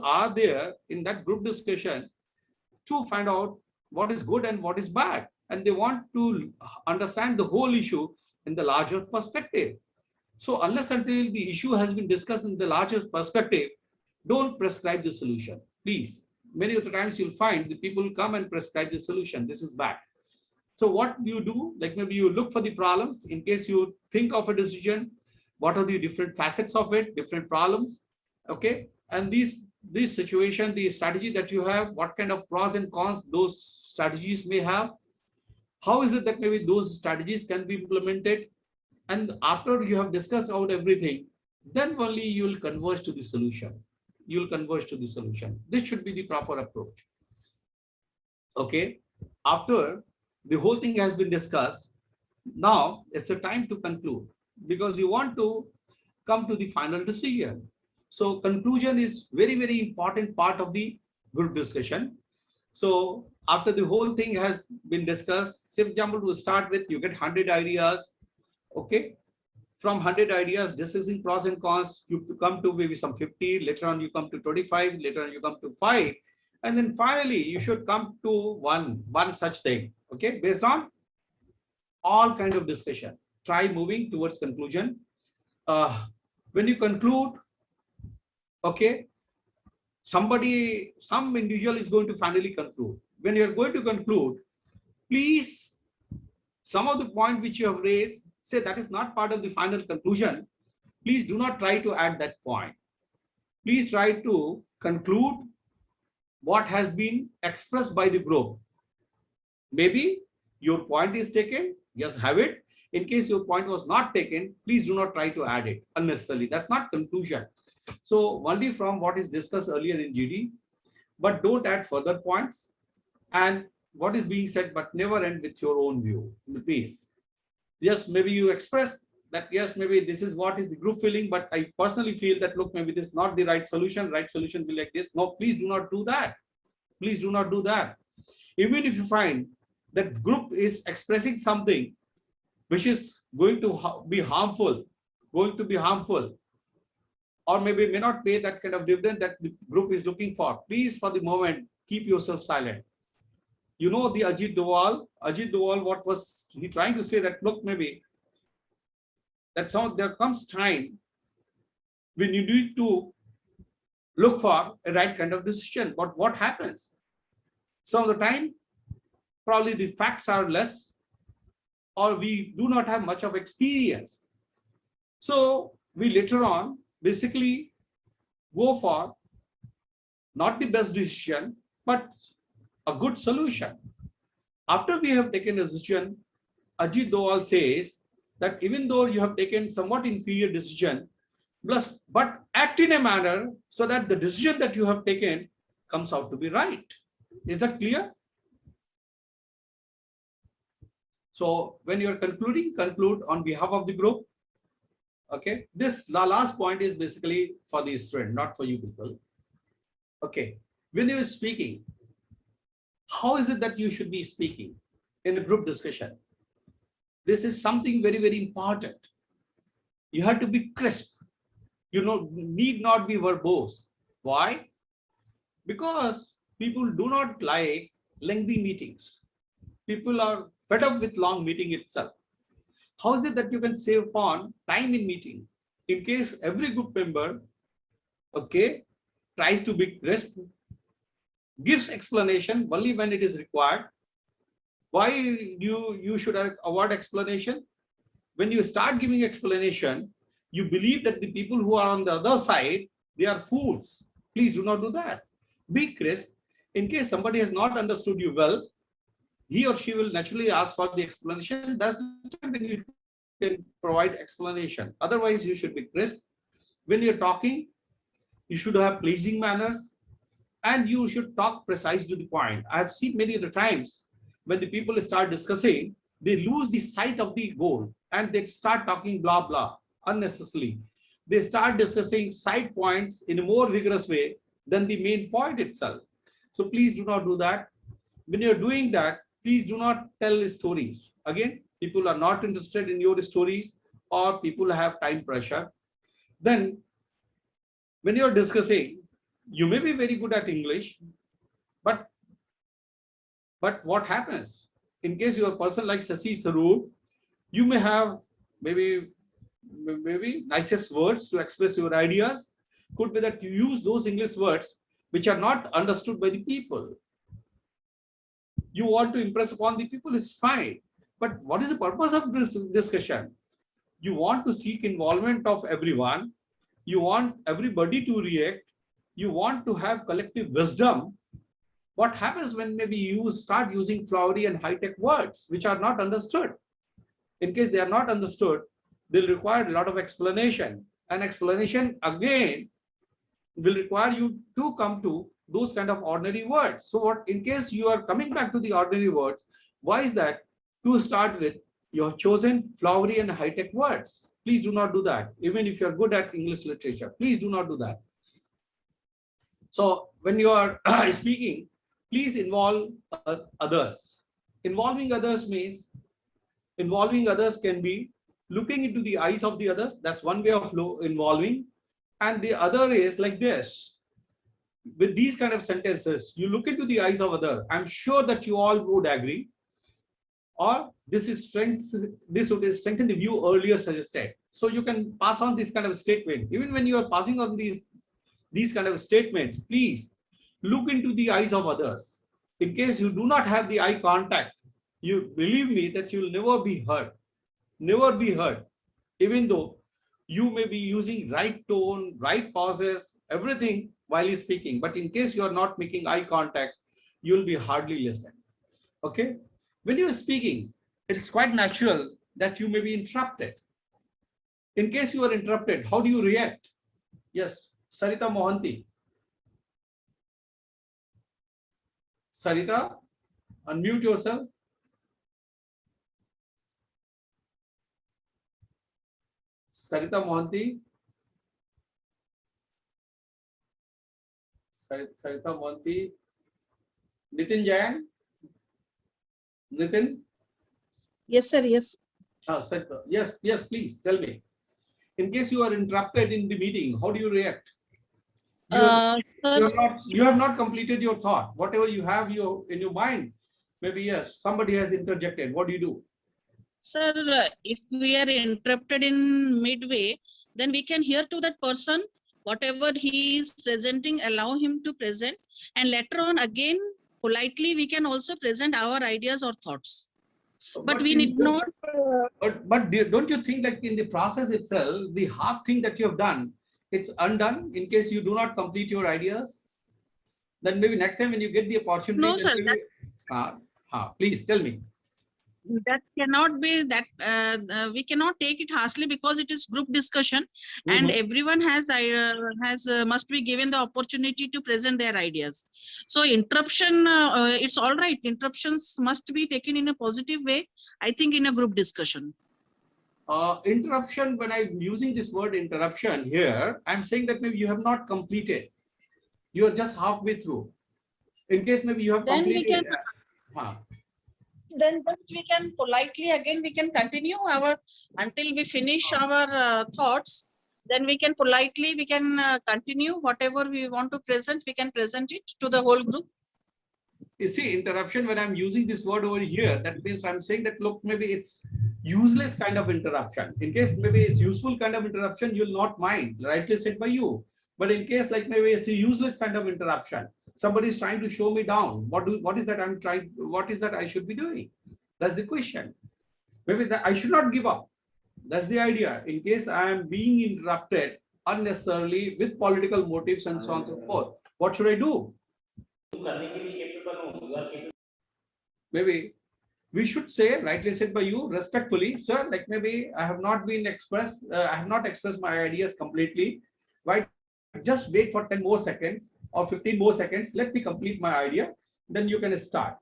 are there in that group discussion to find out what is good and what is bad. And they want to understand the whole issue in the larger perspective. So unless until the issue has been discussed in the larger perspective, don't prescribe the solution, please. Many of the times you'll find the people come and prescribe the solution. This is bad. So what you do, like maybe you look for the problems in case you think of a decision, what are the different facets of it, different problems, okay? And these situation, the strategy that you have, what kind of pros and cons those strategies may have, how is it that maybe those strategies can be implemented? And after you have discussed out everything, then only you will converge to the solution. This should be the proper approach. Okay. After the whole thing has been discussed, now it's a time to conclude, because you want to come to the final decision. So conclusion is very, very important part of the group discussion. So after the whole thing has been discussed, say for example, to start with, you get 100 ideas. Okay. From 100 ideas, discussing pros and cons, you come to maybe some 50, later on you come to 25, later on you come to 5. And then finally, you should come to one such thing, okay, based on all kind of discussion. Try moving towards conclusion. When you conclude, okay, some individual is going to finally conclude. When you are going to conclude, please, some of the point which you have raised, say that is not part of the final conclusion. Please do not try to add that point. Please try to conclude what has been expressed by the group. Maybe your point is taken, just have it. In case your point was not taken, please do not try to add it unnecessarily. That's not conclusion. So only from what is discussed earlier in GD, but don't add further points. And what is being said, but never end with your own view, please. Yes, maybe you express that, yes, maybe this is what is the group feeling, but I personally feel that, look, maybe this is not the right solution will be like this. No, please do not do that. Please do not do that. Even if you find that group is expressing something which is going to be harmful, or maybe may not pay that kind of dividend that the group is looking for, please, for the moment, keep yourself silent. You know the Ajit Doval, what was he trying to say? That, look, maybe that there comes time when you need to look for a right kind of decision. But what happens? Some of the time, probably the facts are less, or we do not have much of experience. So we later on basically go for not the best decision, but a good solution. After we have taken a decision, Ajit Doval says that even though you have taken somewhat inferior decision, but act in a manner so that the decision that you have taken comes out to be right. Is that clear? So when you are concluding, conclude on behalf of the group. Okay, the last point is basically for the student, not for you people. Okay, when you are speaking, how is it that you should be speaking in a group discussion? This is something very, very important. You have to be crisp. You need not be verbose. Why? Because people do not like lengthy meetings. People are fed up with long meeting itself. How is it that you can save on time in meeting? In case every group member, okay, tries to be crisp, gives explanation only when it is required. Why you should avoid explanation? When you start giving explanation, you believe that the people who are on the other side, they are fools. Please do not do that. Be crisp. In case somebody has not understood you well, he or she will naturally ask for the explanation. That's the time when you can provide explanation. Otherwise, you should be crisp. When you're talking, you should have pleasing manners, and you should talk precise to the point. I have seen many other times when the people start discussing, they lose the sight of the goal and they start talking blah blah unnecessarily. They start discussing side points in a more vigorous way than the main point itself. So please do not do that. When you're doing that, please do not tell stories. Again, people are not interested in your stories, or people have time pressure. Then when you're discussing, you may be very good at English, but what happens? In case you're a person like Shashi Tharoor, you may have maybe nicest words to express your ideas. Could be that you use those English words which are not understood by the people. You want to impress upon the people is fine, but what is the purpose of this discussion? You want to seek involvement of everyone. You want everybody to react. You want to have collective wisdom. What happens when maybe you start using flowery and high-tech words which are not understood? In case they are not understood, they'll require a lot of explanation. And explanation again will require you to come to those kind of ordinary words. So what, in case you are coming back to the ordinary words, why is that? To start with, you have chosen flowery and high-tech words. Please do not do that. Even if you're good at English literature, please do not do that. So when you are speaking, please involve others. Involving others means, involving others can be looking into the eyes of the others. That's one way of involving. And the other is like this. With these kind of sentences, you look into the eyes of others. I'm sure that you all would agree. Or this would strengthen the view earlier suggested. So you can pass on this kind of statement. Even when you are passing on these kind of statements, please look into the eyes of others. In case you do not have the eye contact, you believe me that you will never be heard. Never be heard. Even though you may be using right tone, right pauses, everything while you're speaking. But in case you are not making eye contact, you will be hardly listened. Okay? When you are speaking, it's quite natural that you may be interrupted. In case you are interrupted, how do you react? Yes, Sarita Mohanty. Sarita, unmute yourself. Sarita Mohanty. Sarita Mohanty. Nitin Jain. Nitin? Yes, sir. Yes. Sarita. Yes, please tell me. In case you are interrupted in the meeting, how do you react? Sir, You have not completed your thought. Whatever you have in your mind, maybe yes, somebody has interjected. What do you do? sir, if we are interrupted in midway, then we can hear to that person, whatever he is presenting, allow him to present. And later on, again, politely, we can also present our ideas or thoughts. But we need not. But don't you think that in the process itself, the half thing that you have done, it's undone in case you do not complete your ideas? Then maybe next time when you get the opportunity. No, sir. Please tell me. That cannot be that we cannot take it harshly because it is group discussion and everyone has must be given the opportunity to present their ideas. So interruption, it's all right. Interruptions must be taken in a positive way. I think in a group discussion. Interruption, when I'm using this word interruption here, I'm saying that maybe you have not completed. You are just halfway through. In case maybe you have Then completed. Then we can politely again we can continue our until we finish our thoughts. Then we can politely continue whatever we want to present. We can present it to the whole group. You see, interruption, when I'm using this word over here, that means I'm saying that look, maybe it's useless kind of interruption. In case maybe it's useful kind of interruption, you'll not mind, rightly said by you. But in case like maybe it's a useless kind of interruption, somebody is trying to show me down. What is that I should be doing? That's the question. Maybe that I should not give up. That's the idea. In case I am being interrupted unnecessarily with political motives and so on and so forth, what should I do? Maybe we should say, rightly said by you, respectfully, sir, like maybe I have not been expressed, I have not expressed my ideas completely. Right? Just wait for 10 more seconds or 15 more seconds. Let me complete my idea. Then you can start.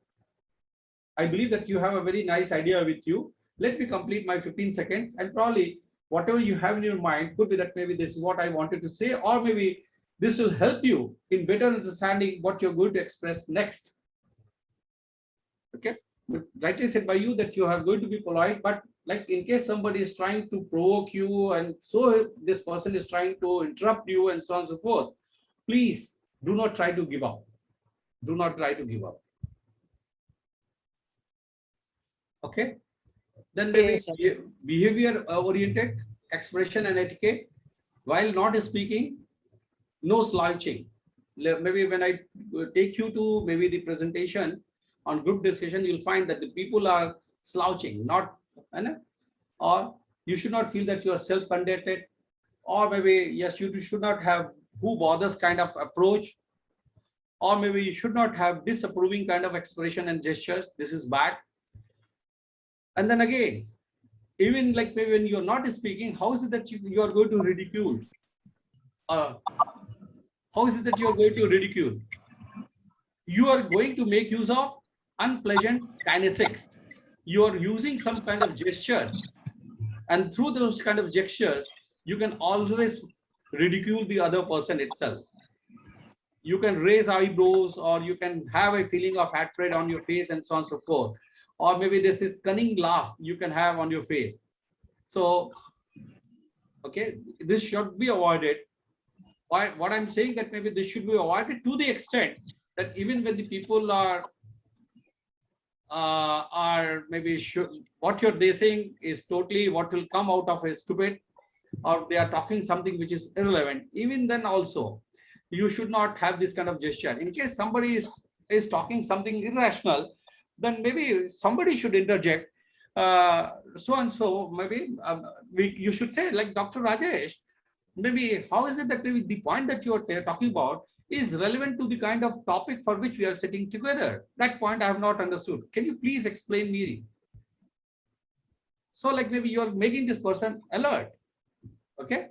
I believe that you have a very nice idea with you. Let me complete my 15 seconds, and probably whatever you have in your mind could be that maybe this is what I wanted to say, or maybe this will help you in better understanding what you're going to express next. Okay, rightly said by you that you are going to be polite, but like in case somebody is trying to provoke you and so this person is trying to interrupt you and so on and so forth, please do not try to give up. Do not try to give up. Okay. Then maybe Yes, behavior oriented expression and etiquette. While not speaking, no slouching. Maybe when I take you to maybe the presentation on group discussion, you'll find that the people are slouching, not, or you should not feel that you are self-contented, or maybe, yes, you should not have who bothers kind of approach, or maybe you should not have disapproving kind of expression and gestures. This is bad. And then again, even like maybe when you're not speaking, how is it that you are going to ridicule? How is it that you are going to ridicule? You are going to make use of unpleasant kinesics. You are using some kind of gestures, and through those kind of gestures, you can always ridicule the other person itself. You can raise eyebrows, or you can have a feeling of hatred on your face and so on and so forth. Or maybe this is cunning laugh you can have on your face. So, okay, this should be avoided. What I'm saying that maybe this should be avoided to the extent that even when the people are maybe what they're saying is totally what will come out of a stupid, or they are talking something which is irrelevant. Even then also, you should not have this kind of gesture. In case somebody is talking something irrational, then maybe somebody should interject. So and so, maybe you should say, like Dr. Rajesh, maybe how is it that maybe the point that you are talking about is relevant to the kind of topic for which we are sitting together. That point I have not understood. Can you please explain me? So like maybe you are making this person alert. Okay.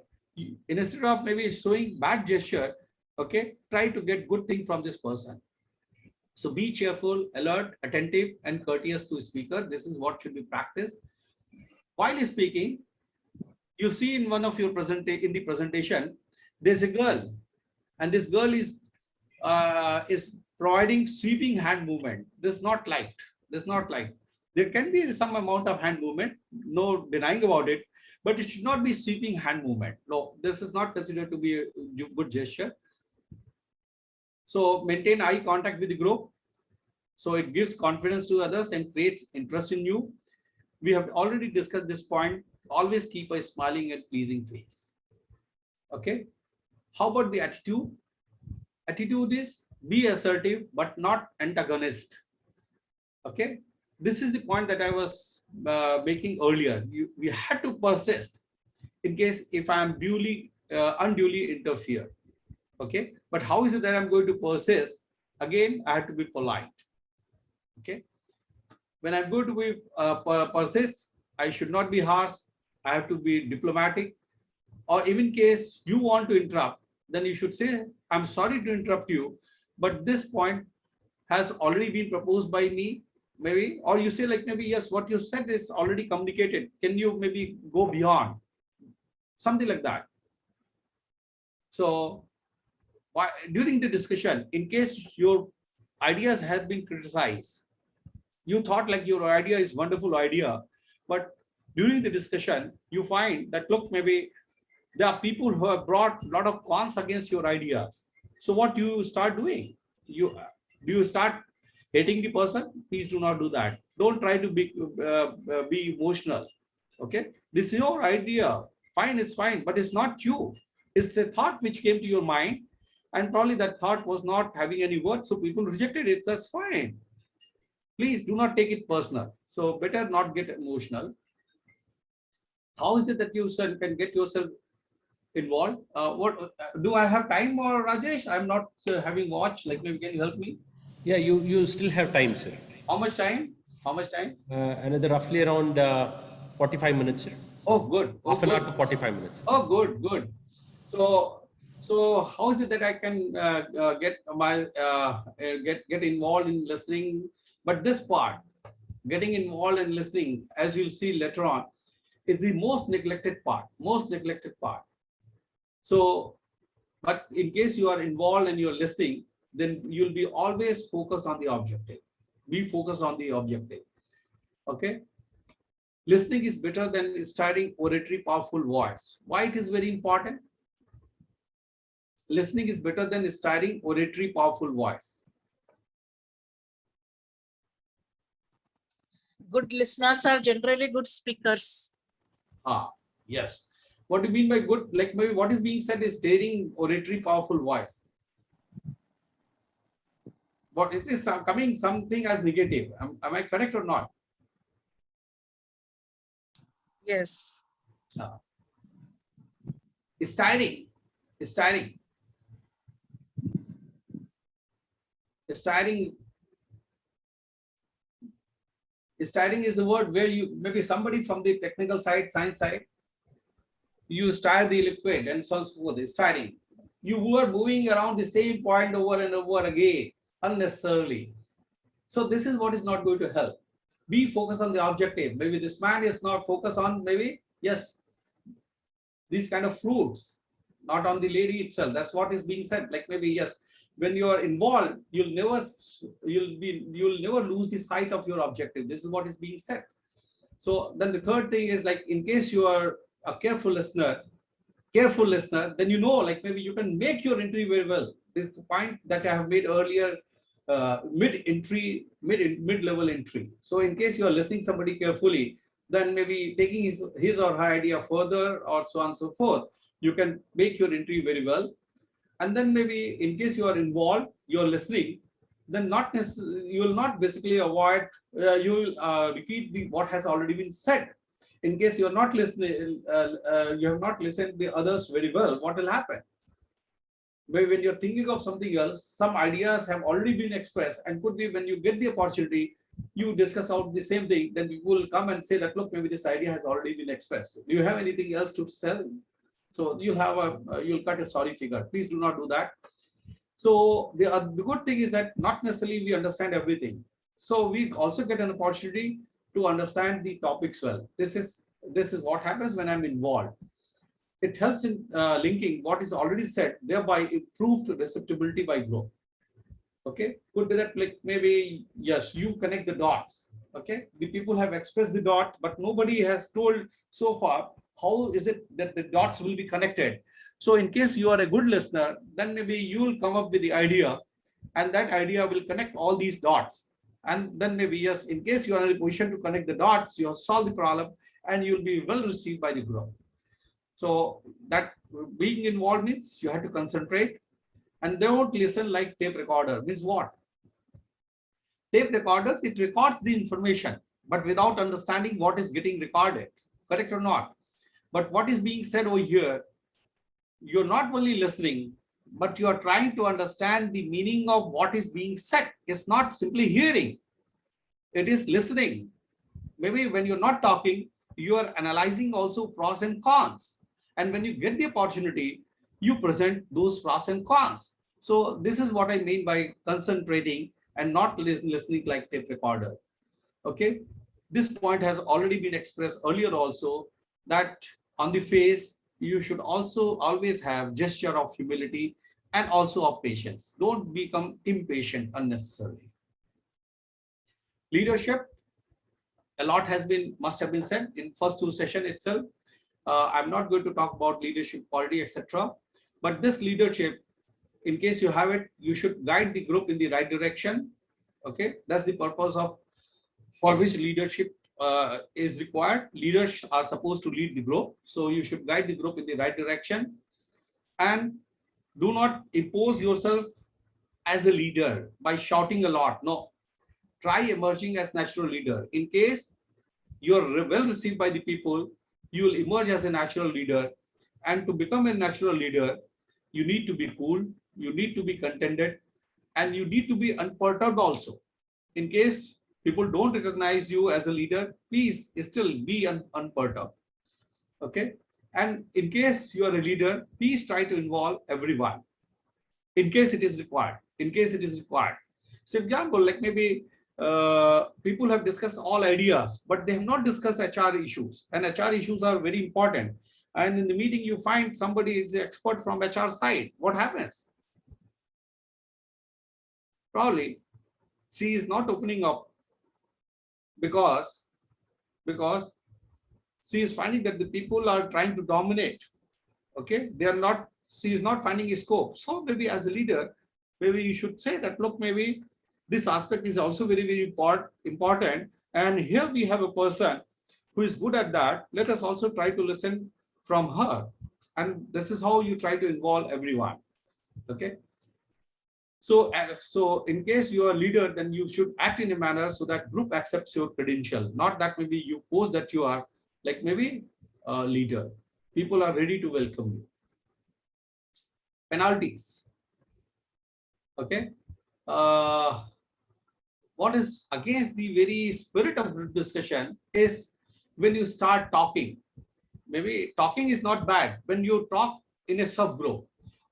Instead of maybe showing bad gesture, okay, try to get good thing from this person. So be cheerful, alert, attentive, and courteous to speaker. This is what should be practiced. While speaking, you see in one of your presentation, there's a girl, and this girl is providing sweeping hand movement. This is not liked. This is not liked. There can be some amount of hand movement, no denying about it, but it should not be sweeping hand movement. No, this is not considered to be a good gesture. So maintain eye contact with the group. So it gives confidence to others and creates interest in you. We have already discussed this point. Always keep a smiling and pleasing face. Okay. How about the attitude? Attitude is be assertive, but not antagonist. Okay. This is the point that I was making earlier. We had to persist in case if I am unduly interfere. Okay, but how is it that I'm going to persist? Again, I have to be polite. Okay, when I'm going to be persist, I should not be harsh. I have to be diplomatic. Or even in case you want to interrupt, then you should say, I'm sorry to interrupt you, but this point has already been proposed by me, maybe, or you say like maybe, yes, what you said is already communicated. Can you maybe go beyond? Something like that. So during the discussion, in case your ideas have been criticized, you thought like your idea is wonderful idea, but during the discussion, you find that, look, maybe there are people who have brought a lot of cons against your ideas. So what do you start doing? Do you start hating the person? Please do not do that. Don't try to be emotional. Okay, this is your idea. Fine, it's fine, but it's not you. It's a thought which came to your mind, and probably that thought was not having any words, so people rejected it. That's fine. Please do not take it personal. So better not get emotional. how is it that you can get yourself involved? What do I have time, or Rajesh? I'm not having watch. Like, maybe can you help me? Yeah, you still have time, sir. How much time? How much time? Another roughly around 45 minutes, sir. Oh, good. Oh, Half an hour good. to 45 minutes. Oh, good, good. So how is it that I can get my get involved in listening? But this part, getting involved in listening, as you'll see later on, is the most neglected part. Most neglected part. So, but in case you are involved and you're listening, then you'll be always focused on the objective. Be focused on the objective. Okay. Listening is better than studying oratory, powerful voice. Why it is very important? Listening is better than studying oratory, powerful voice. Good listeners are generally good speakers. Ah, yes. What do you mean by good? Like, maybe what is being said is stating oratory, powerful voice. What is this coming something as negative? Am I correct or not? Yes. Styling. Styling. Styling. Styling is the word where you, maybe somebody from the technical side, science side, you stir the liquid and so on so forth. Styling. You were moving around the same point over and over again unnecessarily. So this is what is not going to help. Be focused on the objective. Maybe this man is not focused on, maybe, yes, these kind of fruits, not on the lady itself. That's what is being said. Like, maybe, yes, when you are involved, you'll never lose the sight of your objective. This is what is being said. So then the third thing is, like, in case you are a careful listener, then you know, like, maybe you can make your entry very well. This is the point that I have made earlier, mid-level entry. So in case you are listening somebody carefully, then maybe taking his or her idea further, or so on and so forth, you can make your entry very well. And then maybe in case you are involved, you are listening, then not necessarily, you will not basically avoid, you will repeat what has already been said. In case you are not listening, you have not listened the others very well, what will happen? But when you're thinking of something else, some ideas have already been expressed, and could be when you get the opportunity, you discuss out the same thing, then people will come and say that, look, maybe this idea has already been expressed. Do you have anything else to sell? So you'll have you'll cut a sorry figure. Please do not do that. So the good thing is that not necessarily we understand everything. So we also get an opportunity to understand the topics well. This is what happens when I'm involved. It helps in linking what is already said, thereby improved receptibility by group. Okay, could be that, like, maybe, yes, you connect the dots. Okay, the people have expressed the dot, but nobody has told so far how is it that the dots will be connected. So in case you are a good listener, then maybe you will come up with the idea, and that idea will connect all these dots. And then maybe, yes, in case you are in a position to connect the dots, you have solved the problem, and you'll be well received by the group. So that being involved means you have to concentrate, and don't listen like tape recorder. Means what? Tape recorders, it records the information, but without understanding what is getting recorded. Correct or not? But what is being said over here, you're not only listening, but you are trying to understand the meaning of what is being said. It's not simply hearing. It is listening. Maybe when you're not talking, you are analyzing also pros and cons. And when you get the opportunity, you present those pros and cons. So this is what I mean by concentrating and not listening like tape recorder. Okay. This point has already been expressed earlier also, that on the face, you should also always have gesture of humility and also of patience. Don't become impatient unnecessarily. Leadership, a lot must have been said in first two sessions itself. I'm not going to talk about leadership quality, etc. But this leadership, in case you have it, you should guide the group in the right direction. Okay, that's the purpose of for which leadership is required. Leaders are supposed to lead the group, so you should guide the group in the right direction, and do not impose yourself as a leader by shouting a lot. No, try emerging as natural leader. In case you are well received by the people, you will emerge as a natural leader. And to become a natural leader, you need to be cool, you need to be contented, and you need to be unperturbed also. In case people don't recognize you as a leader, please still be unperturbed. Okay. And in case you are a leader, please try to involve everyone in case it is required. In case it is required. So, example, like maybe people have discussed all ideas, but they have not discussed HR issues, and HR issues are very important. And in the meeting, you find somebody is an expert from HR side. What happens? Probably she is not opening up because she is finding that the people are trying to dominate. Okay, they are not. She is not finding a scope. So maybe as a leader, maybe you should say that, look, maybe this aspect is also very, very important. And here we have a person who is good at that. Let us also try to listen from her. And this is how you try to involve everyone. Okay. So in case you are a leader, then you should act in a manner so that group accepts your credential. Not that maybe you pose that you are like maybe a leader. People are ready to welcome you. Penalties. Okay. What is against the very spirit of group discussion is when you start talking. Maybe talking is not bad. When you talk in a subgroup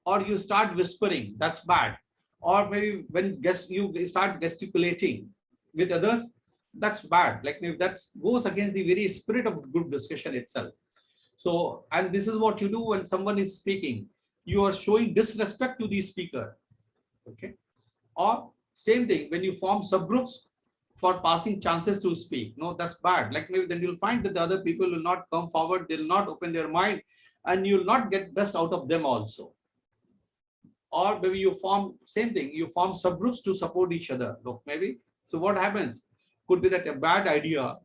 or you start whispering, that's bad. Or maybe when you start gesticulating with others, that's bad. Like that goes against the very spirit of group discussion itself. So, and this is what you do when someone is speaking. You are showing disrespect to the speaker. Okay. Or same thing when you form subgroups for passing chances to speak. No, that's bad. Like maybe then you'll find that the other people will not come forward, they'll not open their mind, and you'll not get best out of them also. Or maybe you form same thing, you form subgroups to support each other. Look, maybe. So what happens? Could be that a bad idea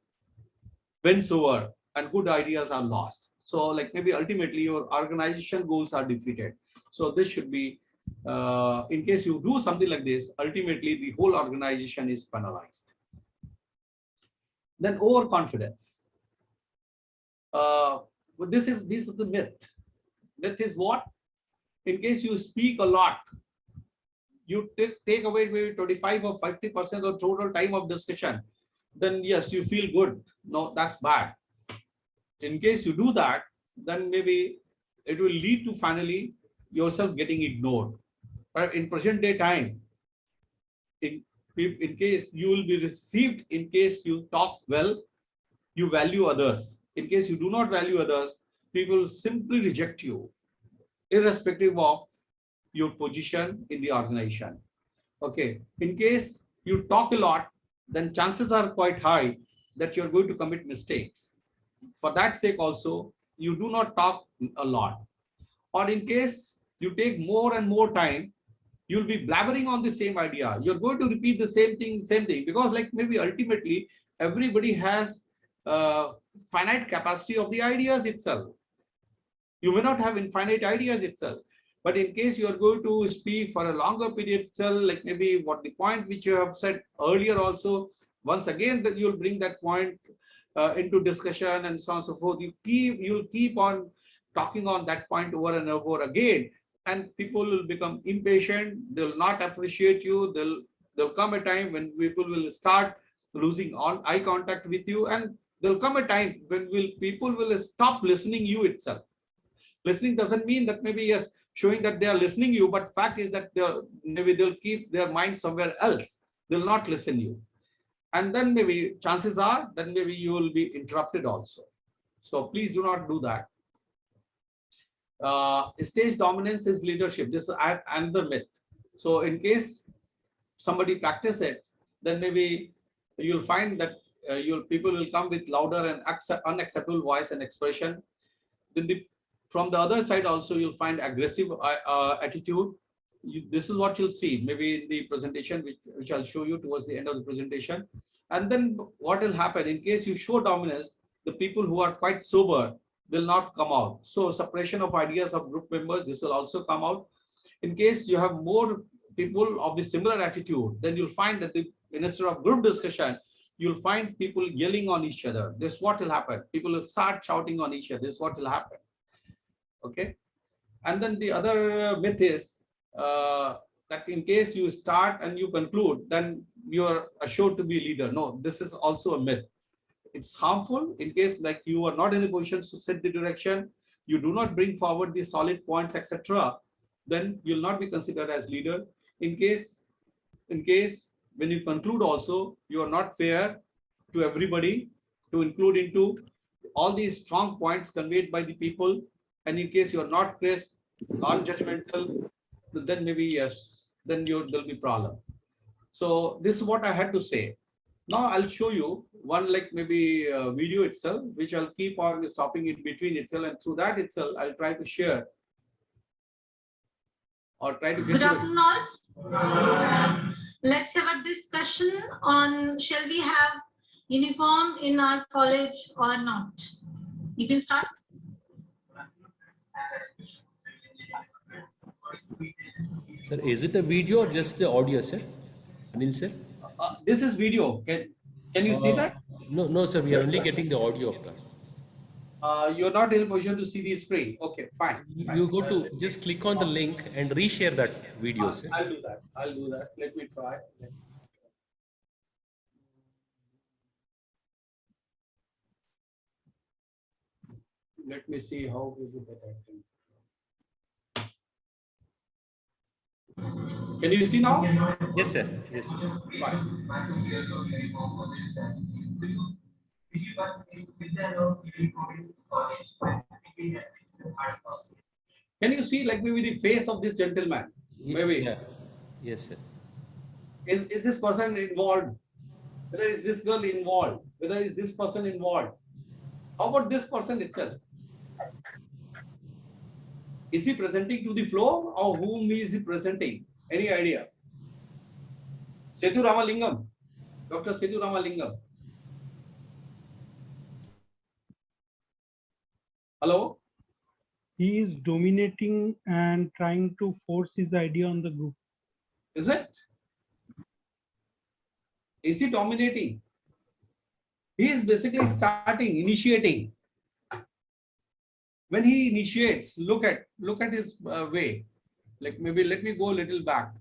wins over and good ideas are lost. So like maybe ultimately your organization goals are defeated. So this should be, in case you do something like this, ultimately the whole organization is penalized. Then overconfidence. This is the myth. Myth is what? In case you speak a lot, you take away maybe 25 or 50% of total time of discussion, then yes, you feel good. No, that's bad. In case you do that, then maybe it will lead to finally yourself getting ignored. But in present day time, in case you will be received, in case you talk well, you value others. In case you do not value others, people simply reject you, irrespective of your position in the organization. Okay. In case you talk a lot, then chances are quite high that you're going to commit mistakes. For that sake also, you do not talk a lot. Or in case you take more and more time, you'll be blabbering on the same idea. You're going to repeat the same thing, because like maybe ultimately everybody has finite capacity of the ideas itself. You may not have infinite ideas itself, but in case you are going to speak for a longer period itself, like maybe what the point which you have said earlier also, once again that you'll bring that point into discussion and so on and so forth. You'll keep on talking on that point over and over again, and people will become impatient. They'll not appreciate you. There'll come a time when people will start losing all eye contact with you, and there'll come a time when people will stop listening you itself. Listening doesn't mean that maybe yes, showing that they are listening you, but fact is that maybe they'll keep their mind somewhere else. They'll not listen you. And then maybe chances are that maybe you will be interrupted also. So please do not do that. Stage dominance is leadership. This is another myth. So in case somebody practice it, then maybe you'll find that people will come with louder and unacceptable voice and expression. Then from the other side also, you'll find aggressive attitude. This is what you'll see maybe in the presentation, which I'll show you towards the end of the presentation. And then what will happen in case you show dominance, the people who are quite sober will not come out. So separation of ideas of group members, this will also come out. In case you have more people of the similar attitude, then you'll find that instead of group discussion, you'll find people yelling on each other. This is what will happen. People will start shouting on each other. This is what will happen. Okay. And then the other myth is that in case you start and you conclude, then you are assured to be a leader. No, this is also a myth. It's harmful in case like you are not in a position to set the direction, you do not bring forward the solid points, etc. Then you'll not be considered as leader. In case when you conclude also, you are not fair to everybody to include into all these strong points conveyed by the people. And in case you are not crisp, non-judgmental, then maybe yes, then there'll be problem. So this is what I had to say. Now I'll show you one like maybe video itself, which I'll keep on stopping in between itself, and through that itself, I'll try to share or try to get. Good afternoon all. Let's have a discussion on shall we have uniform in our college or not. You can start. Sir, is it a video or just the audio, sir? Anil, sir? This is video. Can you see that? No, sir. We are only getting the audio of that. You're not in a position to see the screen. Okay, fine. You go to just click on the link and reshare that video, sir. I'll do that. Let me try. Let me see how is it that I can. Can you see now? Yes, sir. Yes, sir. Fine. Can you see like maybe the face of this gentleman? Maybe. Yeah. Yes, sir. Is this person involved? Whether is this girl involved? Whether is this person involved? How about this person itself? Is he presenting to the floor or whom is he presenting? Any idea? Sethu Ramalingam. Dr. Sethu Ramalingam. Hello? He is dominating and trying to force his idea on the group. Is it? Is he dominating? He is basically starting, initiating. When he initiates, look at his way. Like maybe let me go a little back.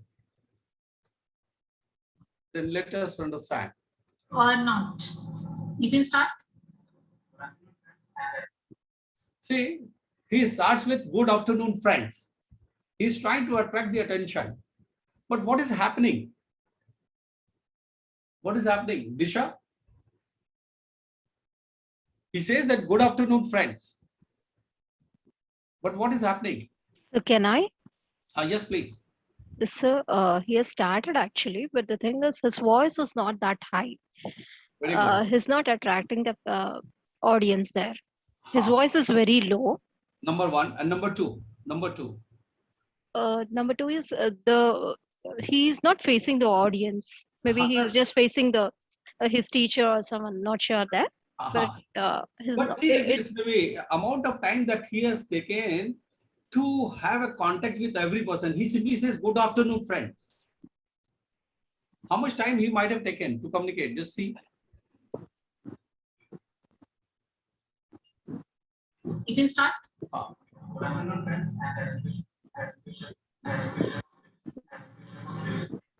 Then let us understand. Or not. You can start. See, he starts with good afternoon, friends. He's trying to attract the attention. But what is happening? What is happening? Disha? He says that good afternoon, friends. But what is happening? So can I? Yes, please. So he has started actually, but the thing is his voice is not that high. Very good. He's not attracting the audience there. His Huh. voice is very low. Number one. And number two. Number two is he's not facing the audience. Maybe he's just facing the his teacher or someone, not sure that. But his But see, this is the way amount of time that he has taken to have a contact with every person. He simply says, good afternoon, friends. How much time he might have taken to communicate? Just see. You can start.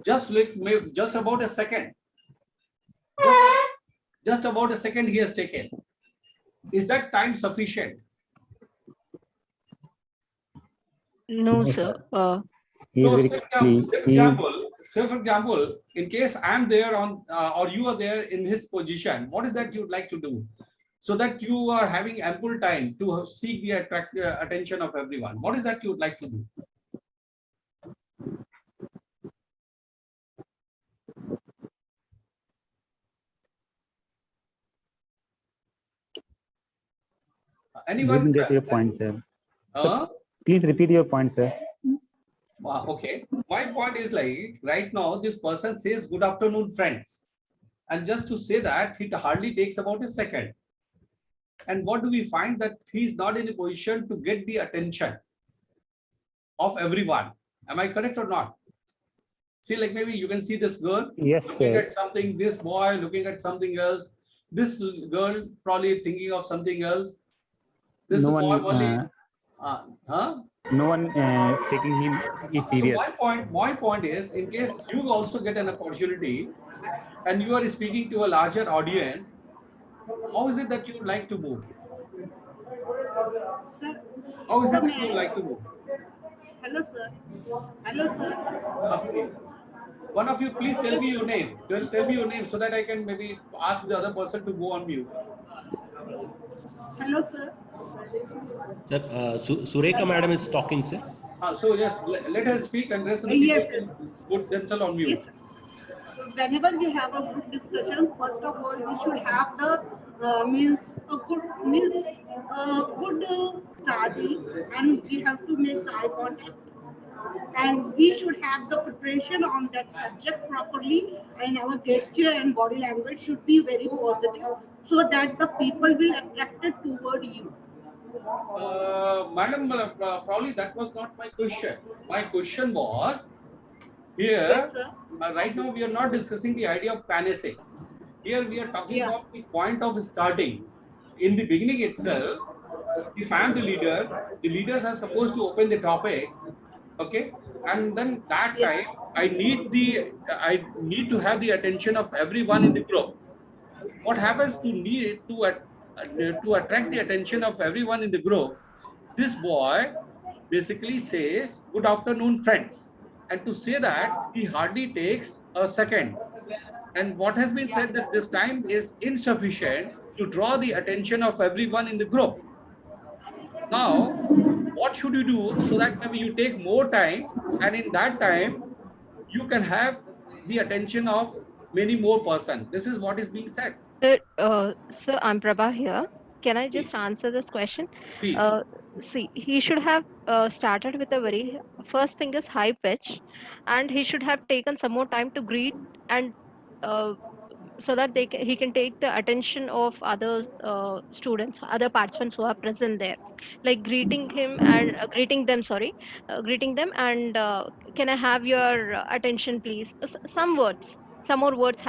Just about a second. Just about a second he has taken. Is that time sufficient? no, sir. He is No, very say for example, in case I'm there on or you are there in his position, what is that you'd like to do? So that you are having ample time to seek the attention of everyone. What is that you would like to do? Anyone? Didn't get your point, sir. Uh, Please repeat your point, sir. okay. My point is like right now, this person says, good afternoon, friends. And just to say that, it hardly takes about a second. And what do we find? That he's not in a position to get the attention of everyone. Am I correct or not? See, like maybe you can see this girl Yes, looking sir. at something, this boy looking at something else, this girl probably thinking of something else. This No boy one, only, huh? no one taking him is So serious. my point is, in case you also get an opportunity and you are speaking to a larger audience, how is it that you would like to move? Sir, How is sir, it that may you would I- like to move? Hello, sir. Hello, sir. Please. One of you, please tell me your name. Tell me your name so that I can maybe ask the other person to go on mute. Hello, sir. Sir, Sureka madam is talking, sir. So yes, let her speak and rest of the Yes, people can put themselves on mute. Yes. Whenever we have a group discussion, first of all, we should have the good study, and we have to make eye contact. And we should have the preparation on that subject properly, and our gesture and body language should be very positive, so that the people will attracted toward you. Madam, probably that was not my question. My question was, here, Yes, sir. right now we are not discussing the idea of panasics. Here we are talking Yeah. about the point of starting. In the beginning itself, if I am the leaders are supposed to open the topic, okay, and then that time I need to have the attention of everyone in the group. What happens to attract the attention of everyone in the group? This boy basically says, "Good afternoon, friends." And to say that, he hardly takes a second. And what has been said that this time is insufficient to draw the attention of everyone in the group. Now, what should you do so that maybe you take more time, and in that time, you can have the attention of many more persons. This is what is being said. Sir, I'm Prabha here. Can I just answer this question? Please. See, he should have started with a very first thing is high pitch, and he should have taken some more time to greet and so that he can take the attention of other students, other participants who are present there, like greeting him and greeting them. Sorry, greeting them and can I have your attention, please? Some words, some more words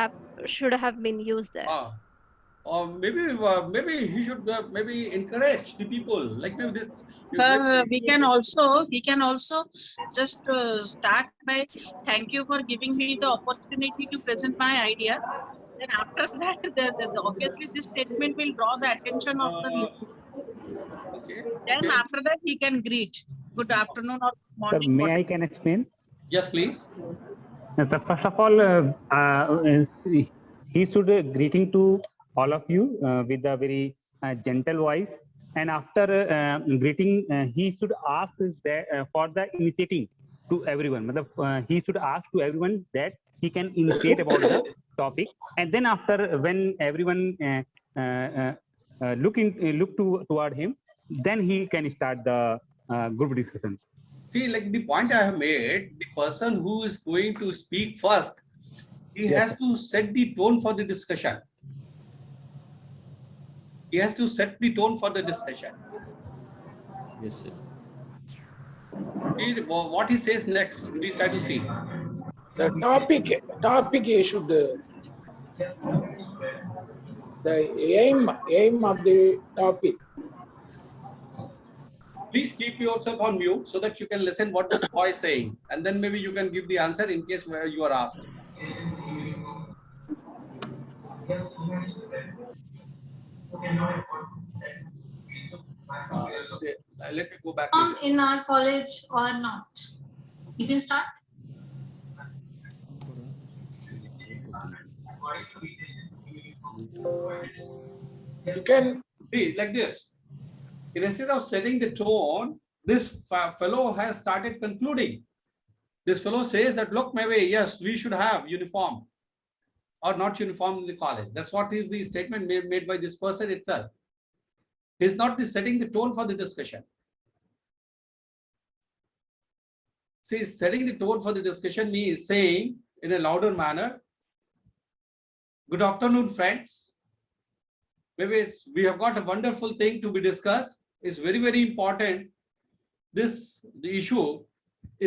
should have been used there. Or maybe he should maybe encourage the people, like maybe this. Sir, he can also just start by thank you for giving me the opportunity to present my idea. Then after that, obviously this statement will draw the attention of the listener. Okay. Then after that he can greet. Good afternoon or Sir, morning. may I can explain? Yes, please. So first of all, he should greeting to all of you with a very gentle voice. And after greeting, he should ask for the initiating to everyone. He should ask to everyone that he can initiate about the topic. And then after, when everyone look toward him, then he can start the group discussion. See, like the point I have made, the person who is going to speak first, he has to set the tone for the discussion. He has to set the tone for the discussion. Yes, sir. What he says next, we try to see. The topic he should, the aim of the topic. Please keep yourself on mute so that you can listen what this boy is saying, and then maybe you can give the answer in case where you are asked. Let me go back. In our college or not? You can start. You can see like this. Instead of setting the tone, this fellow has started concluding. This fellow says that, look, maybe yes, we should have uniform or not uniform in the college. That's what is the statement made by this person itself. He's not setting the tone for the discussion. See, setting the tone for the discussion means saying in a louder manner, good afternoon, friends. Maybe we have got a wonderful thing to be discussed. It's very, very important. The issue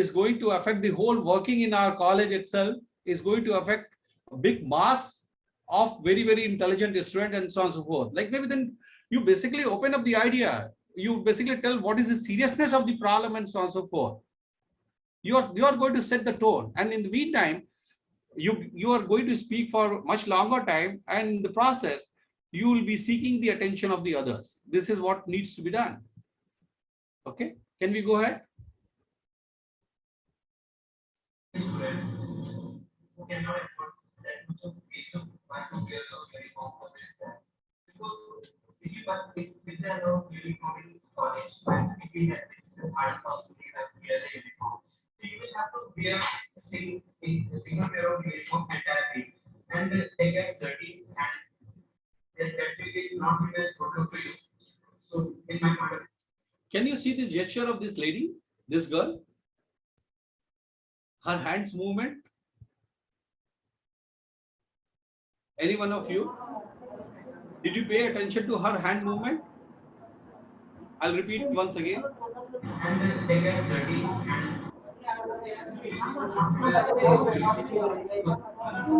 is going to affect the whole working in our college itself, is going to affect a big mass of very, very intelligent students and so on and so forth. Like maybe then you basically open up the idea. You basically tell what is the seriousness of the problem and so on and so forth. You are going to set the tone. And in the meantime, you are going to speak for much longer time, and in the process, you will be seeking the attention of the others. This is what needs to be done. Okay, can we go ahead? You will have to wear a single pair of uniform entirely, and they get dirty, and that will not be a problem to you. So, in my point of view, Can you see the gesture of this lady, this girl? Her hands movement? Any one of you? Did you pay attention to her hand movement? I'll repeat once again. and they get dirty,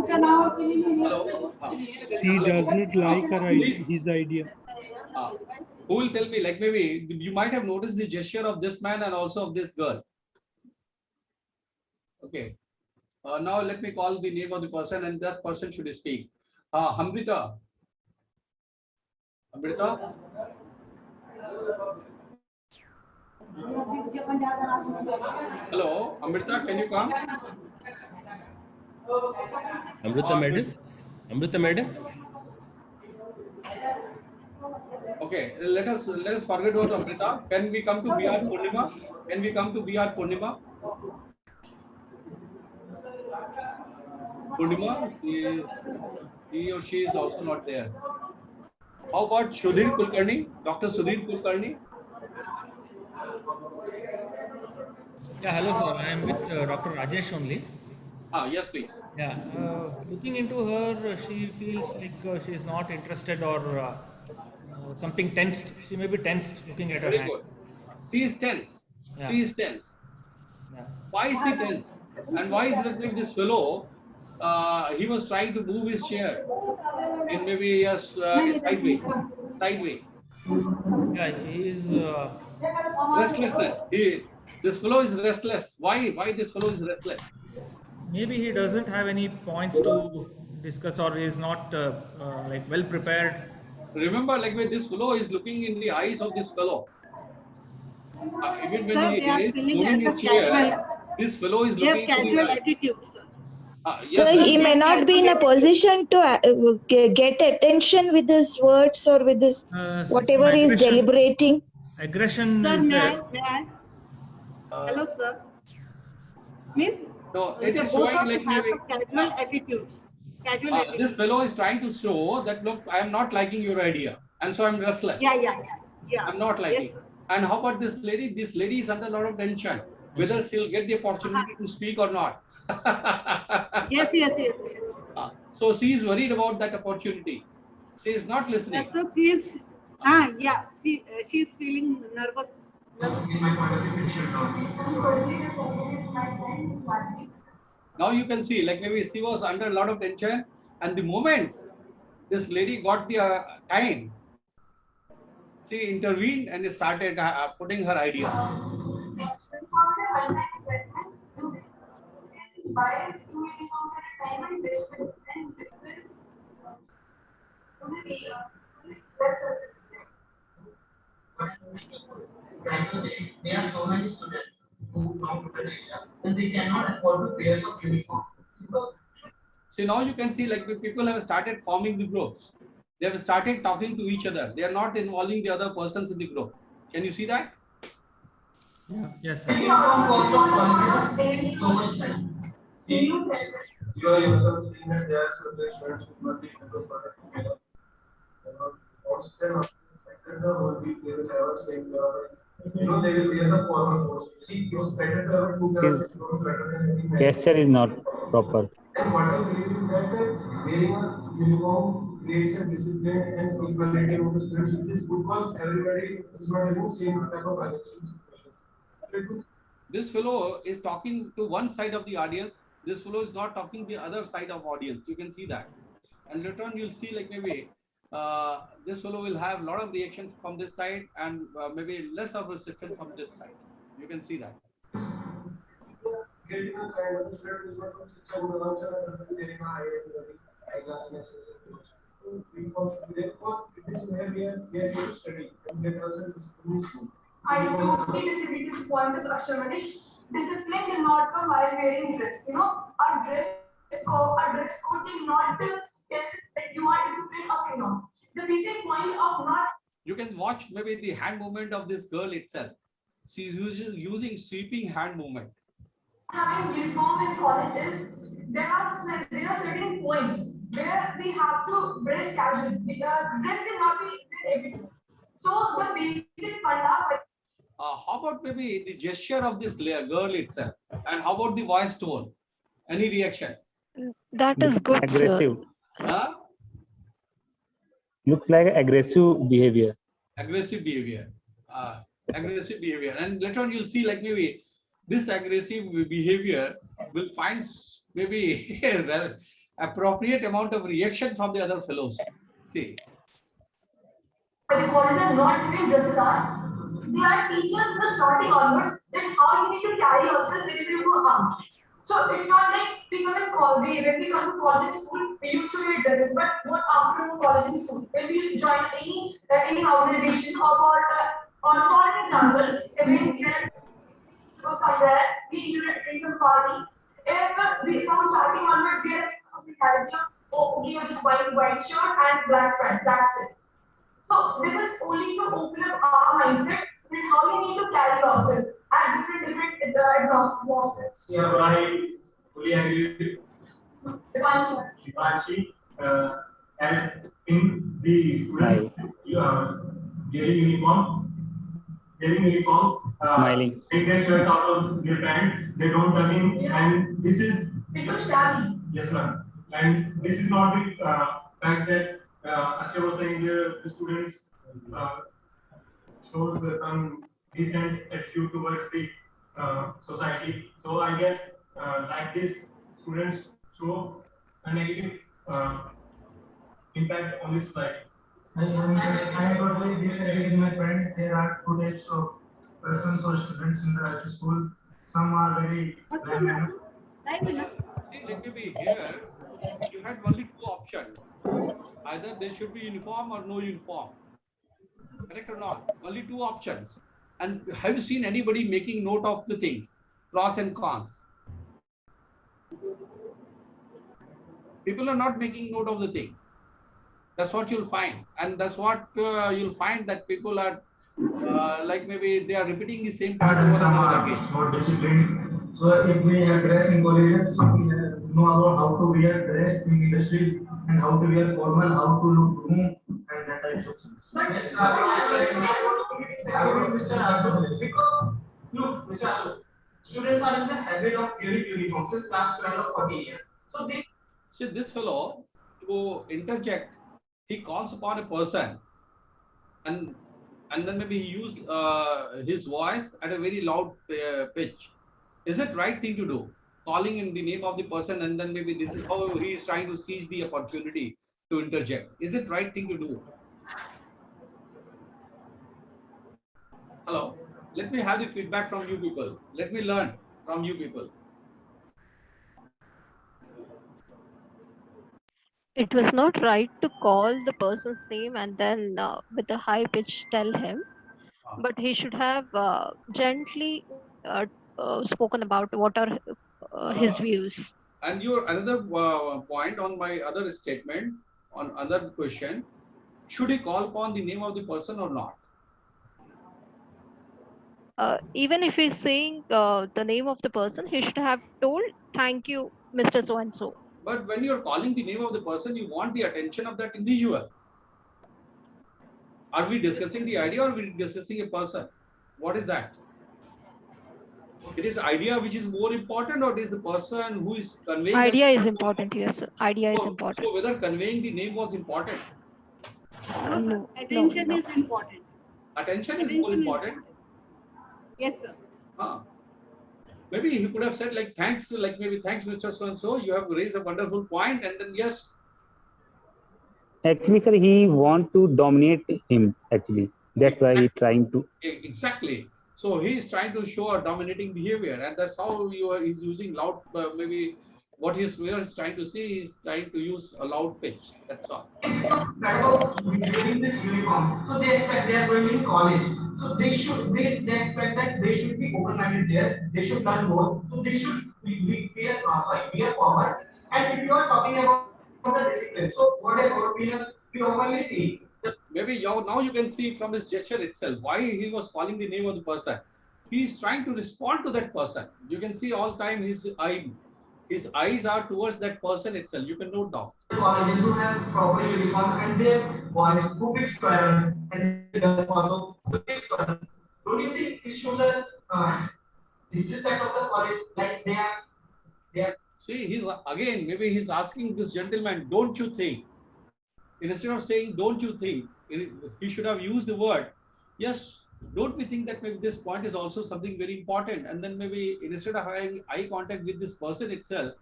Hello? He does not like her his idea. Who will tell me, like maybe you might have noticed the gesture of this man and also of this girl. Okay. Now let me call the name of the person and that person should speak. Amrita. Amrita? Hello, Amrita, can you come? Amrita madam? Amrita madam? Okay, let us forget about Amrita. Can we come to BR Purnima? Can we come to BR Purnima? Purnima, he or she is also not there. How about Sudhir Kulkarni? Dr. Sudhir Kulkarni? Yeah, hello sir. I am with Dr. Rajesh only. Yes, please. Yeah, looking into her, she feels like she is not interested or something tensed. She may be tensed looking at her Very hands. good. She is tense. Yeah. She is tense. Yeah. Why is she tense? And why is that this fellow, he was trying to move his chair in maybe yes, sideways. Yeah, he is Restlessness. This fellow is restless. Why this fellow is restless? maybe he doesn't have any points to discuss or is not like well prepared. Remember, like when this fellow is looking in the eyes of this fellow. Even when Sir, he they are is feeling moving as his a chair, casual. this fellow is They have looking into the casual eye. attitude, sir. So he may not be in a position to get attention with his words or with his whatever he is deliberating. Aggression Sir, is may there. I? Hello, sir. Means So it is both showing of like you have maybe casual attitudes. Casual attitudes. this fellow is trying to show that look, I am not liking your idea, and so I'm restless. Yeah. I'm not liking. Yes, sir. And how about this lady? This lady is under a lot of tension, whether she'll get the opportunity to speak or not. Yes. So she is worried about that opportunity. She is not listening. So she is, she is feeling nervous. in my point of view, it should not be. Now you can see, like maybe she was under a lot of tension, and the moment this lady got the time, she intervened and started putting her ideas. There are so many students who come to the area and they cannot afford the pairs of uniform. So now you can see like the people have started forming the groups. They have started talking to each other. They are not involving the other persons in the group. Can you see that? Yeah. Yes, sir. You are yourself saying that there are certain students who not be able to product together. They will have a same they will wear the formal clothes. See, it's better to have two pairs of clothes rather than having Gesture is not proper. And what I believe is that wearing a uniform creates a discipline and equality of the students, which is good because everybody is not having the same type of financial situation. this fellow is talking to one side of the audience. This fellow is not talking the other side of audience. You can see that. And later on, you'll see like maybe this fellow will have a lot of reaction from this side and maybe less of reception from this side. You can see that. I totally disagree with this point with Akshay Manish. Discipline will not come while wearing dress. You know, our dress code will not tell that you are disciplined or cannot. The basic point of not. You can watch maybe the hand movement of this girl itself. She's using sweeping hand movement. Having uniform in colleges, there are certain points where we have to dress casual. Dress cannot be everything. So the basic funda. How about maybe the gesture of this girl itself? And how about the voice tone? Any reaction? That is good, Aggressive. Huh? Looks like aggressive behavior. Aggressive behavior. Aggressive behavior. And later on you'll see like maybe this aggressive behavior will find maybe appropriate amount of reaction from the other fellows. See. The colleges are not doing this art. They are teachers in the starting onwards then how you need to carry yourself when you go out. So it's not like we come in college, when we come to college and school, we used to wear dresses, but what after college and school, when we join any organization or for example, when we go somewhere, we in some party, if we from starting onwards we are just white shirt and black pant, that's it. So this is only to open up our mindset and how you need to carry yourself at different aspects. Yeah, but I fully agree with Dipanshi. As in the students, wearing uniform, Smiling. take their shirts out of their pants, they don't tuck in, and this is. It looks shabby. Yes, ma'am. And this is not the fact that Akshay was saying the students show some decent attitude towards the society. So I guess like this, students show a negative impact on the society. I totally disagree with my friend. There are two types of persons or students in the school. Some are very well mannered. Let me be here. You had only two options. Either there should be uniform or no uniform. Correct or not? Only two options. And have you seen anybody making note of the things, pros and cons? People are not making note of the things. That's what you'll find. And that's what you'll find that people are like maybe they are repeating the same pattern over and over again. More disciplined. So if we have dress in colleges, we know about how to wear dress in industries and how to wear formal, how to look groom and that types of things. Mr. Ashok, because look, Mr. Ashok, students are in the habit of wearing uniforms since last 12 or 14 years. So they see this fellow to interject, he calls upon a person and then maybe he use his voice at a very loud pitch. Is it right thing to do? Calling in the name of the person and then maybe this is how he is trying to seize the opportunity to interject. Is it right thing to do? Hello, let me have the feedback from you people. Let me learn from you people. It was not right to call the person's name and then with a high pitch tell him, but he should have gently spoken about what are his views. And your another point on my other statement, on other question, should he call upon the name of the person or not? Even if he's saying the name of the person, he should have told, "Thank you, Mr. So-and-so." But when you're calling the name of the person, you want the attention of that individual. Are we discussing the idea or are we discussing a person? What is that? It is idea which is more important or it is the person who is conveying? Idea is important, yes, sir. Idea is important. So whether conveying the name was important? No. Attention is important. Attention is more important? Yes, sir. Maybe he could have said like, thanks, like maybe thanks, Mr. So-and-so, you have raised a wonderful point, and then yes. Actually, sir, he want to dominate him, actually. That's why he's trying to. Exactly. So he is trying to show a dominating behavior, and that's how he's using loud, maybe what he's trying to say, he's trying to use a loud pitch. That's all. Wearing this uniform, so they expect they are going in college. So they expect that they should be open-minded there. They should learn more. So they should be a forward. And if you are talking about the discipline, so whatever we normally see. Maybe now you can see from his gesture itself why he was calling the name of the person. He is trying to respond to that person. You can see all time his eyes are towards that person itself. You can note down. Colleges who have proper uniform and their boys who pick squirrels and girls also who pick squirrels. Don't you think it shows the disrespect of the college? Like they are. See, maybe he's asking this gentleman, don't you think? Instead of saying, don't you think, he should have used the word, yes, don't we think that maybe this point is also something very important? And then maybe instead of having eye contact with this person itself,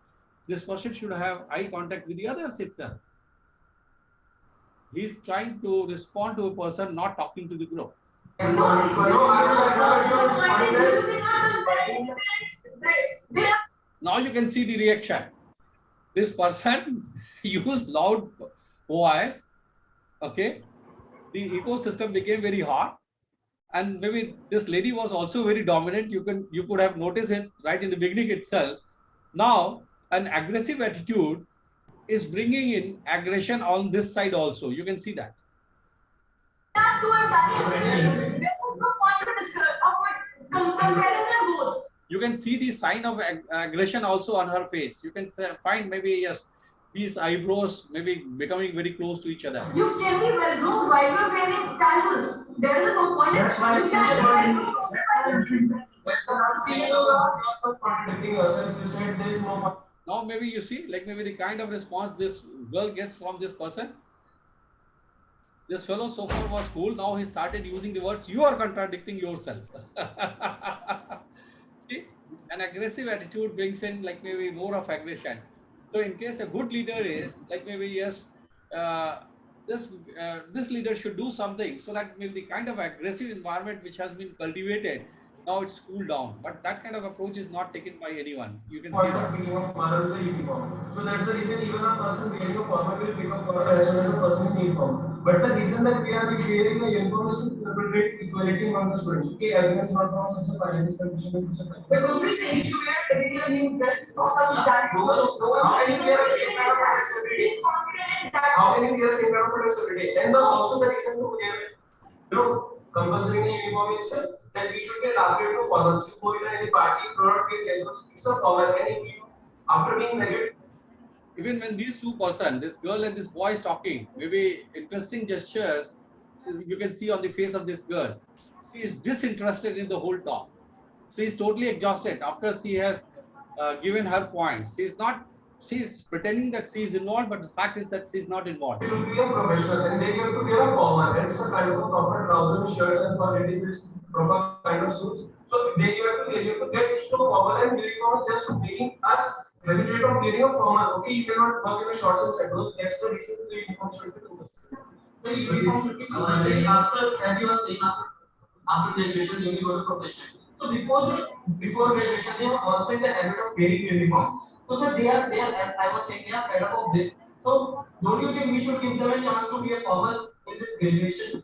this person should have eye contact with the others itself. He's trying to respond to a person, not talking to the group. Now you can see the reaction. This person used loud voice, okay? The ecosystem became very hot, and maybe this lady was also very dominant. You could have noticed it right in the beginning itself. Now an aggressive attitude is bringing in aggression on this side also. You can see that. You can see the sign of aggression also on her face. You can find maybe, yes, these eyebrows maybe becoming very close to each other. You can be well groomed while you're wearing candles. There is no point. That's why You can be well groomed. Now maybe you see, like maybe the kind of response this girl gets from this person. This fellow so far was cool. Now he started using the words, you are contradicting yourself. See, an aggressive attitude brings in like maybe more of aggression. So in case a good leader is like maybe, yes, this leader should do something so that maybe the kind of aggressive environment which has been cultivated, now it's cooled down. But that kind of approach is not taken by anyone. You can see that. So that's the reason even a person wearing a formal will become formal as well as a person in uniform. But the reason that we are wearing a uniform is to perpetuate equality among the students. Okay, everyone is not from such a financial condition and such a condition. But don't we say you should wear a particular new dress or something that How can you wear a same kind of products every day? How can you wear a same kind of products every day? And also the reason to wear compulsory uniform is that we should get upgraded to formals. You go in any party, product with casuals, it's a formal. And after being negative. Even when these two persons, this girl and this boy is talking, maybe interesting gestures you can see on the face of this girl. She is disinterested in the whole talk. She is totally exhausted after she has given her point. She is pretending that she is involved, but the fact is that she is not involved. It will be a professional and they have to wear a formal. It's a kind of a proper trousers, shirts, and for ladies it's proper kind of suits. So they have to get used to formal, and uniform is just making us habituate of wearing a formal. Okay, you cannot work in a shorts and sandals. That's the reason the uniform should be compulsory. So uniform should be compulsory after, as you were saying, after graduation, you will go to profession. So before graduation, they were also in the habit of wearing uniform. So sir, they are, I was saying, they are fed up of this. So don't you think we should give them a chance to be a formal in this graduation?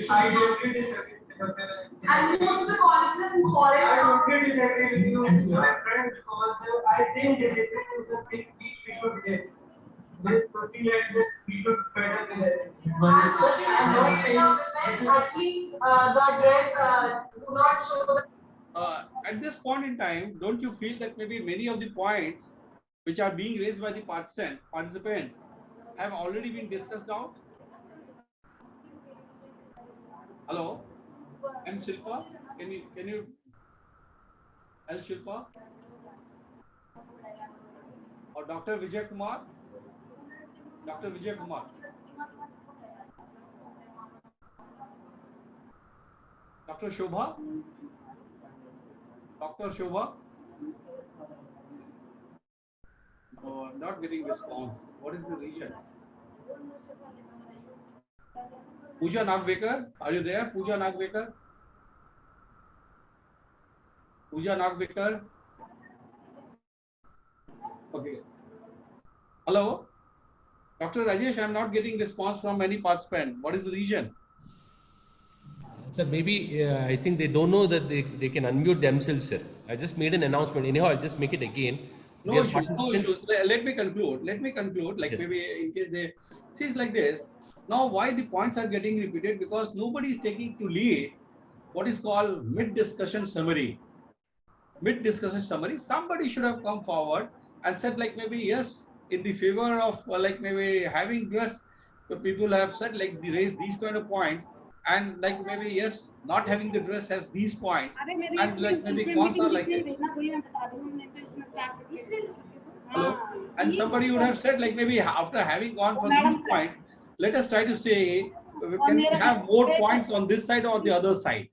I totally disagree. and most of the colleges in foreign. I totally disagree with you, my friend, because I think discipline is the thing we should get. With something like this, we should better than that. I'm not saying actually the dress do not show the. At this point in time, don't you feel that maybe many of the points which are being raised by the participants have already been discussed out? Hello, I'm Shilpa. Can you L Shilpa or Dr. Vijay Kumar? Dr. Vijay Kumar. Dr. Shobha. Dr. Shobha. No, I'm not getting response. What is the region? Pooja Nagbekar, are you there? Pooja Nagbekar? Pooja Nagbekar? Okay. Hello? Dr. Rajesh, I'm not getting response from any participant. What is the region? Sir, maybe I think they don't know that they can unmute themselves, sir. I just made an announcement. Anyhow, I'll just make it again. No issues, no issues. Let me conclude. Like Yes. maybe in case they see it's like this. Now, why the points are getting repeated? Because nobody is taking to lead what is called mid-discussion summary. Mid-discussion summary. Somebody should have come forward and said like maybe yes, in the favor of like maybe having dress, the people have said like they raise these kind of points, and like maybe yes, not having the dress has these points, and like maybe points are like this. Hello? And somebody would have said like maybe after having gone from these points, let us try to say, can we have more points on this side or the other side?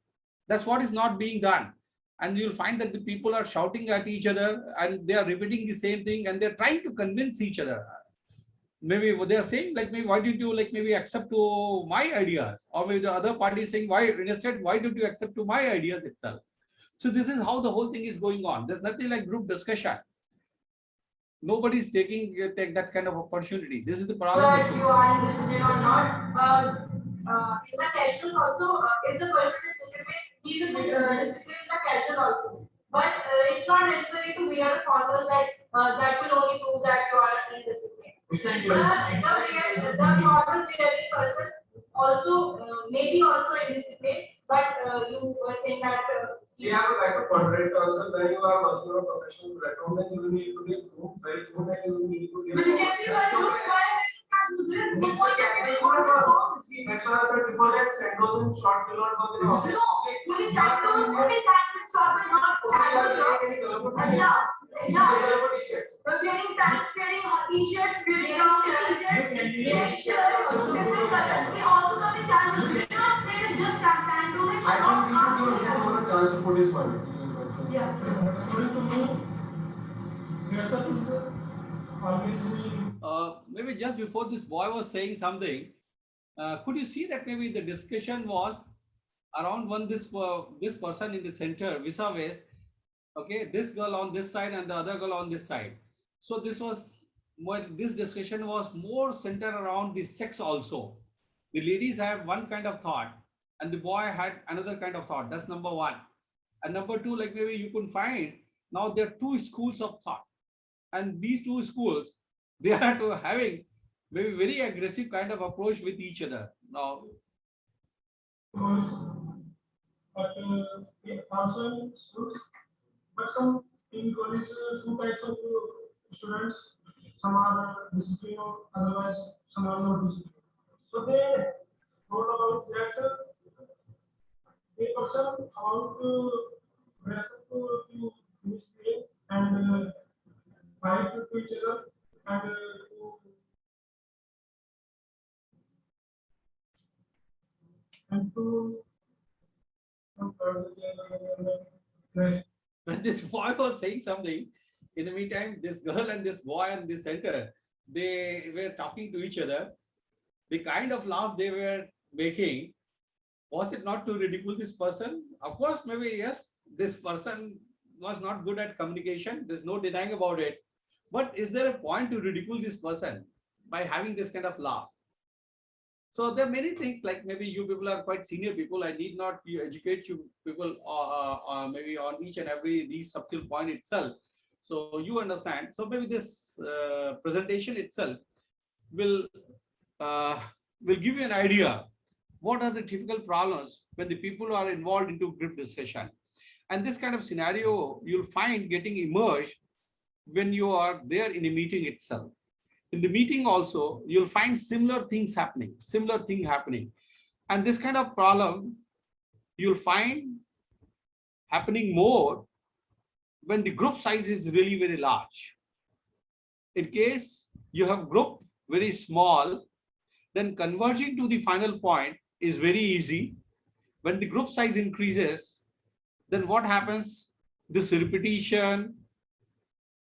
That's what is not being done. And you'll find that the people are shouting at each other and they are repeating the same thing and they're trying to convince each other. Maybe they are saying like, maybe why did you like maybe accept to my ideas? Or maybe the other party is saying, why instead, why did you accept to my ideas itself? So this is how the whole thing is going on. There's nothing like group discussion. Nobody's taking take that kind of opportunity. This is the problem. Whether you are in discipline or not. In the casuals also, if the person is disciplined, he will be disciplined in the casual also. But it's not necessary to wear the formals that will only prove that you are indisciplined. The formal wearing person also maybe also indisciplined, but you were saying that. You have a kind of contract also when you are working on a professional platform, then you will need to be very good and you will need to give. But you can see why you That's why I said before that sandals and shorts will not go to the office. No, only sandals and shorts are not casual. Yeah. We're wearing pants, wearing t-shirts, wearing t-shirts, different colors. They also come in casual. We cannot say just sandals and I think we should give him a chance to put his money. Yeah. Maybe just before this boy was saying something, could you see that maybe the discussion was around this person in the center, vis-a-vis, okay, this girl on this side and the other girl on this side. So this discussion was more centered around the sex also. The ladies have one kind of thought and the boy had another kind of thought. That's number one. And number two, like maybe you can find now there are two schools of thought, and these two schools, they are to having maybe very aggressive kind of approach with each other now. But also in schools, but some in college, two types of students. Some are disciplined, otherwise some are not disciplined. So they thought about that. A person how to dress up to discipline and fight to each other and to When this boy was saying something, in the meantime, this girl and this boy in the center, they were talking to each other. The kind of laugh they were making, was it not to ridicule this person? Of course, maybe yes, this person was not good at communication. There's no denying about it. But is there a point to ridicule this person by having this kind of laugh? So there are many things like maybe you people are quite senior people. I need not educate you people maybe on each and every these subtle point itself. So you understand. So maybe this presentation itself will give you an idea. What are the typical problems when the people are involved into group discussion? And this kind of scenario you'll find getting emerged when you are there in a meeting itself. In the meeting also, you'll find similar thing happening. And this kind of problem you'll find happening more when the group size is really very large. In case you have group very small, then converging to the final point is very easy. When the group size increases, then what happens? this repetition,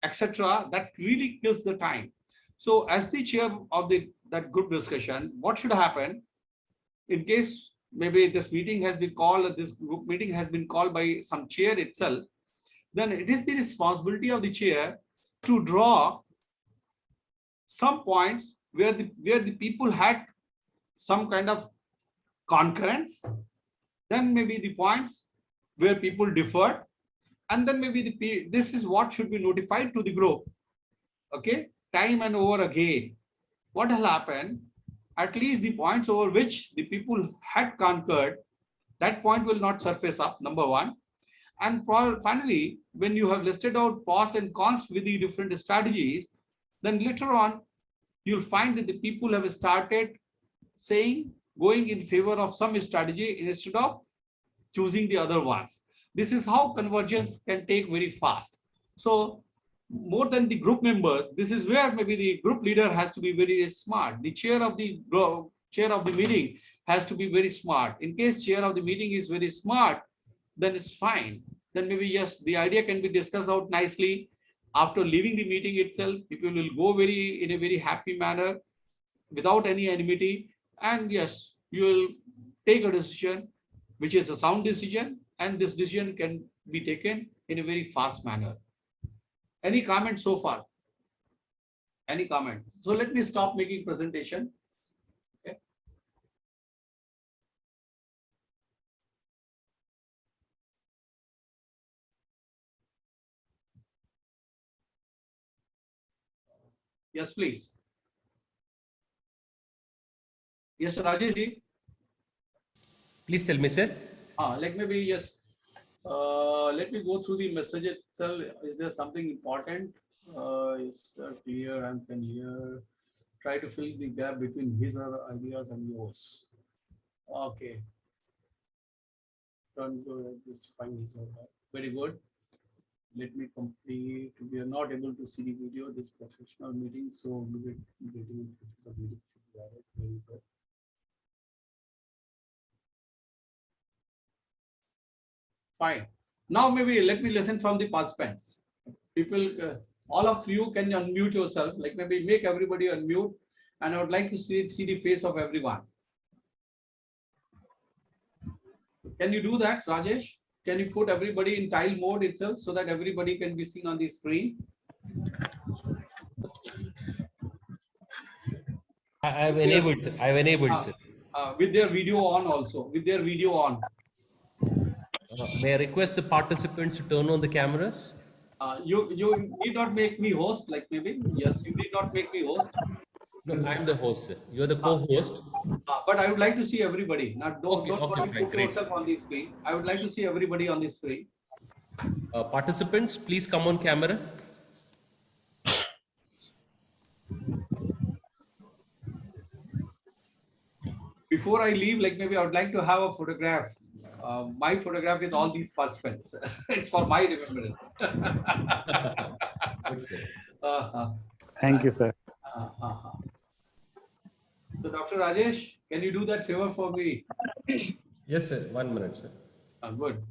etc., that really kills the time. So as the chair of that group discussion, what should happen in case maybe this meeting has been called, this group meeting has been called by some chair itself, then it is the responsibility of the chair to draw some points where the people had some kind of concurrence, then maybe the points where people differed, and then maybe this is what should be notified to the group. Okay, time and over again. What will happen? At least the points over which the people had concurred, that point will not surface up, number one. And finally, when you have listed out pros and cons with the different strategies, then later on, you'll find that the people have started saying, going in favor of some strategy instead of choosing the other ones. This is how convergence can take very fast. So more than the group member, this is where maybe the group leader has to be very smart. The chair of the meeting has to be very smart. In case chair of the meeting is very smart, then it's fine. Then maybe yes, the idea can be discussed out nicely. After leaving the meeting itself, people will go in a very happy manner without any enmity. And yes, you will take a decision, which is a sound decision, and this decision can be taken in a very fast manner. Any comment so far? Any comment? So let me stop making presentation. Okay. Yes, please. Yes, Rajesh ji. Please tell me, sir. Like maybe yes. Let me go through the message itself. Is there something important? Is clear and can hear. Try to fill the gap between his or ideas and yours. Okay. Don't go at this fine. Very good. Let me complete. We are not able to see the video. This professional meeting, so we will getting meeting. Very good. Fine. Now maybe let me listen from the participants. People, all of you can unmute yourself. Like maybe make everybody unmute, and I would like to see the face of everyone. Can you do that, Rajesh? Can you put everybody in tile mode itself so that everybody can be seen on the screen? I've enabled, sir. I've enabled, sir. With their video on also. With their video on. May I request the participants to turn on the cameras? You need not make me host. Like maybe yes, you need not make me host. No, I'm the host, sir. You're the co-host. But I would like to see everybody. Not don't fine, put yourself on the screen. I would like to see everybody on the screen. Participants, please come on camera. Before I leave, like maybe I would like to have a photograph. My photograph with all these participants. It's for my remembrance. Thank you, sir. So, Dr. Rajesh, can you do that favor for me? Yes, sir. 1 minute, sir. Good.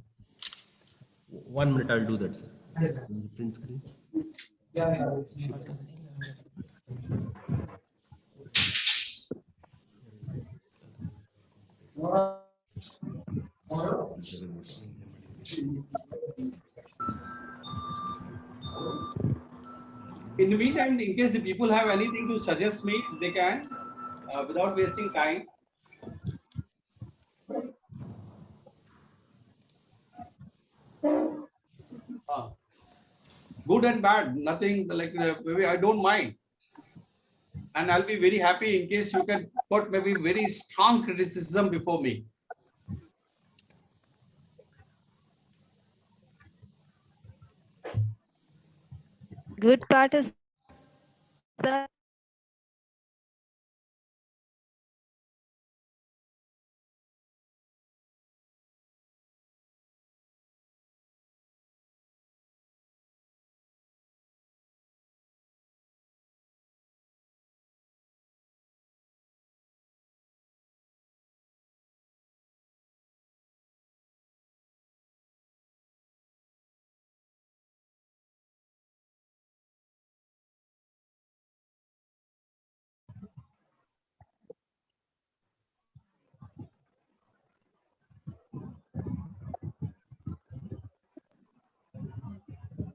1 minute, I'll do that, sir. Print screen. In the meantime, in case the people have anything to suggest me, they can, without wasting time. Good and bad, nothing like maybe I don't mind. And I'll be very happy in case you can put maybe very strong criticism before me. Good part is that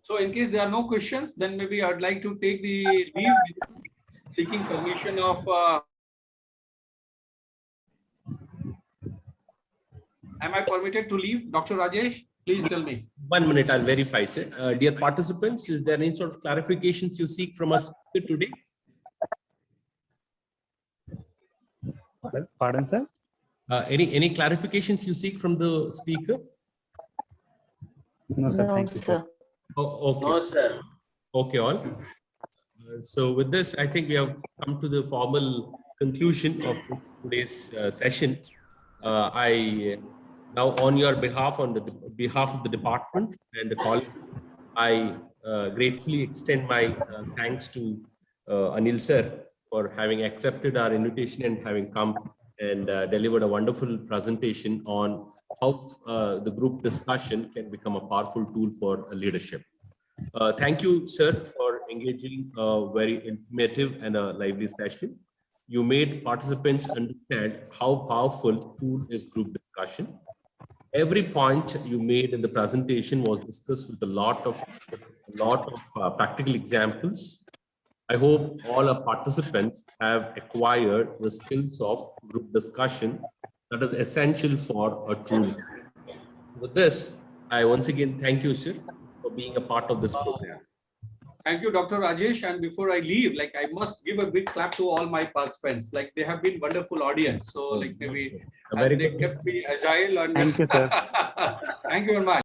So in case there are no questions, then maybe I'd like to take the leave, seeking permission of. Am I permitted to leave, Dr. Rajesh? Please tell me. 1 minute, I'll verify, sir. Dear participants, is there any sort of clarifications you seek from us today? Pardon, sir? Any clarifications you seek from the speaker? No, sir. No, Thank you, sir. Oh, okay. No, sir. Okay, all. So with this, I think we have come to the formal conclusion of this today's session. I now, on your behalf, on the behalf of the department and the college, I gratefully extend my thanks to Anil sir for having accepted our invitation and having come and delivered a wonderful presentation on how the group discussion can become a powerful tool for leadership. Thank you, sir, for engaging a very informative and a lively session. You made participants understand how powerful tool is group discussion. Every point you made in the presentation was discussed with a lot of practical examples. I hope all our participants have acquired the skills of group discussion that is essential for a tool. With this, I once again thank you, sir, for being a part of this program. Thank you, Dr. Rajesh. And before I leave, like I must give a big clap to all my participants. Like they have been wonderful audience. So like maybe they kept me agile and Thank you, sir. Thank you very much.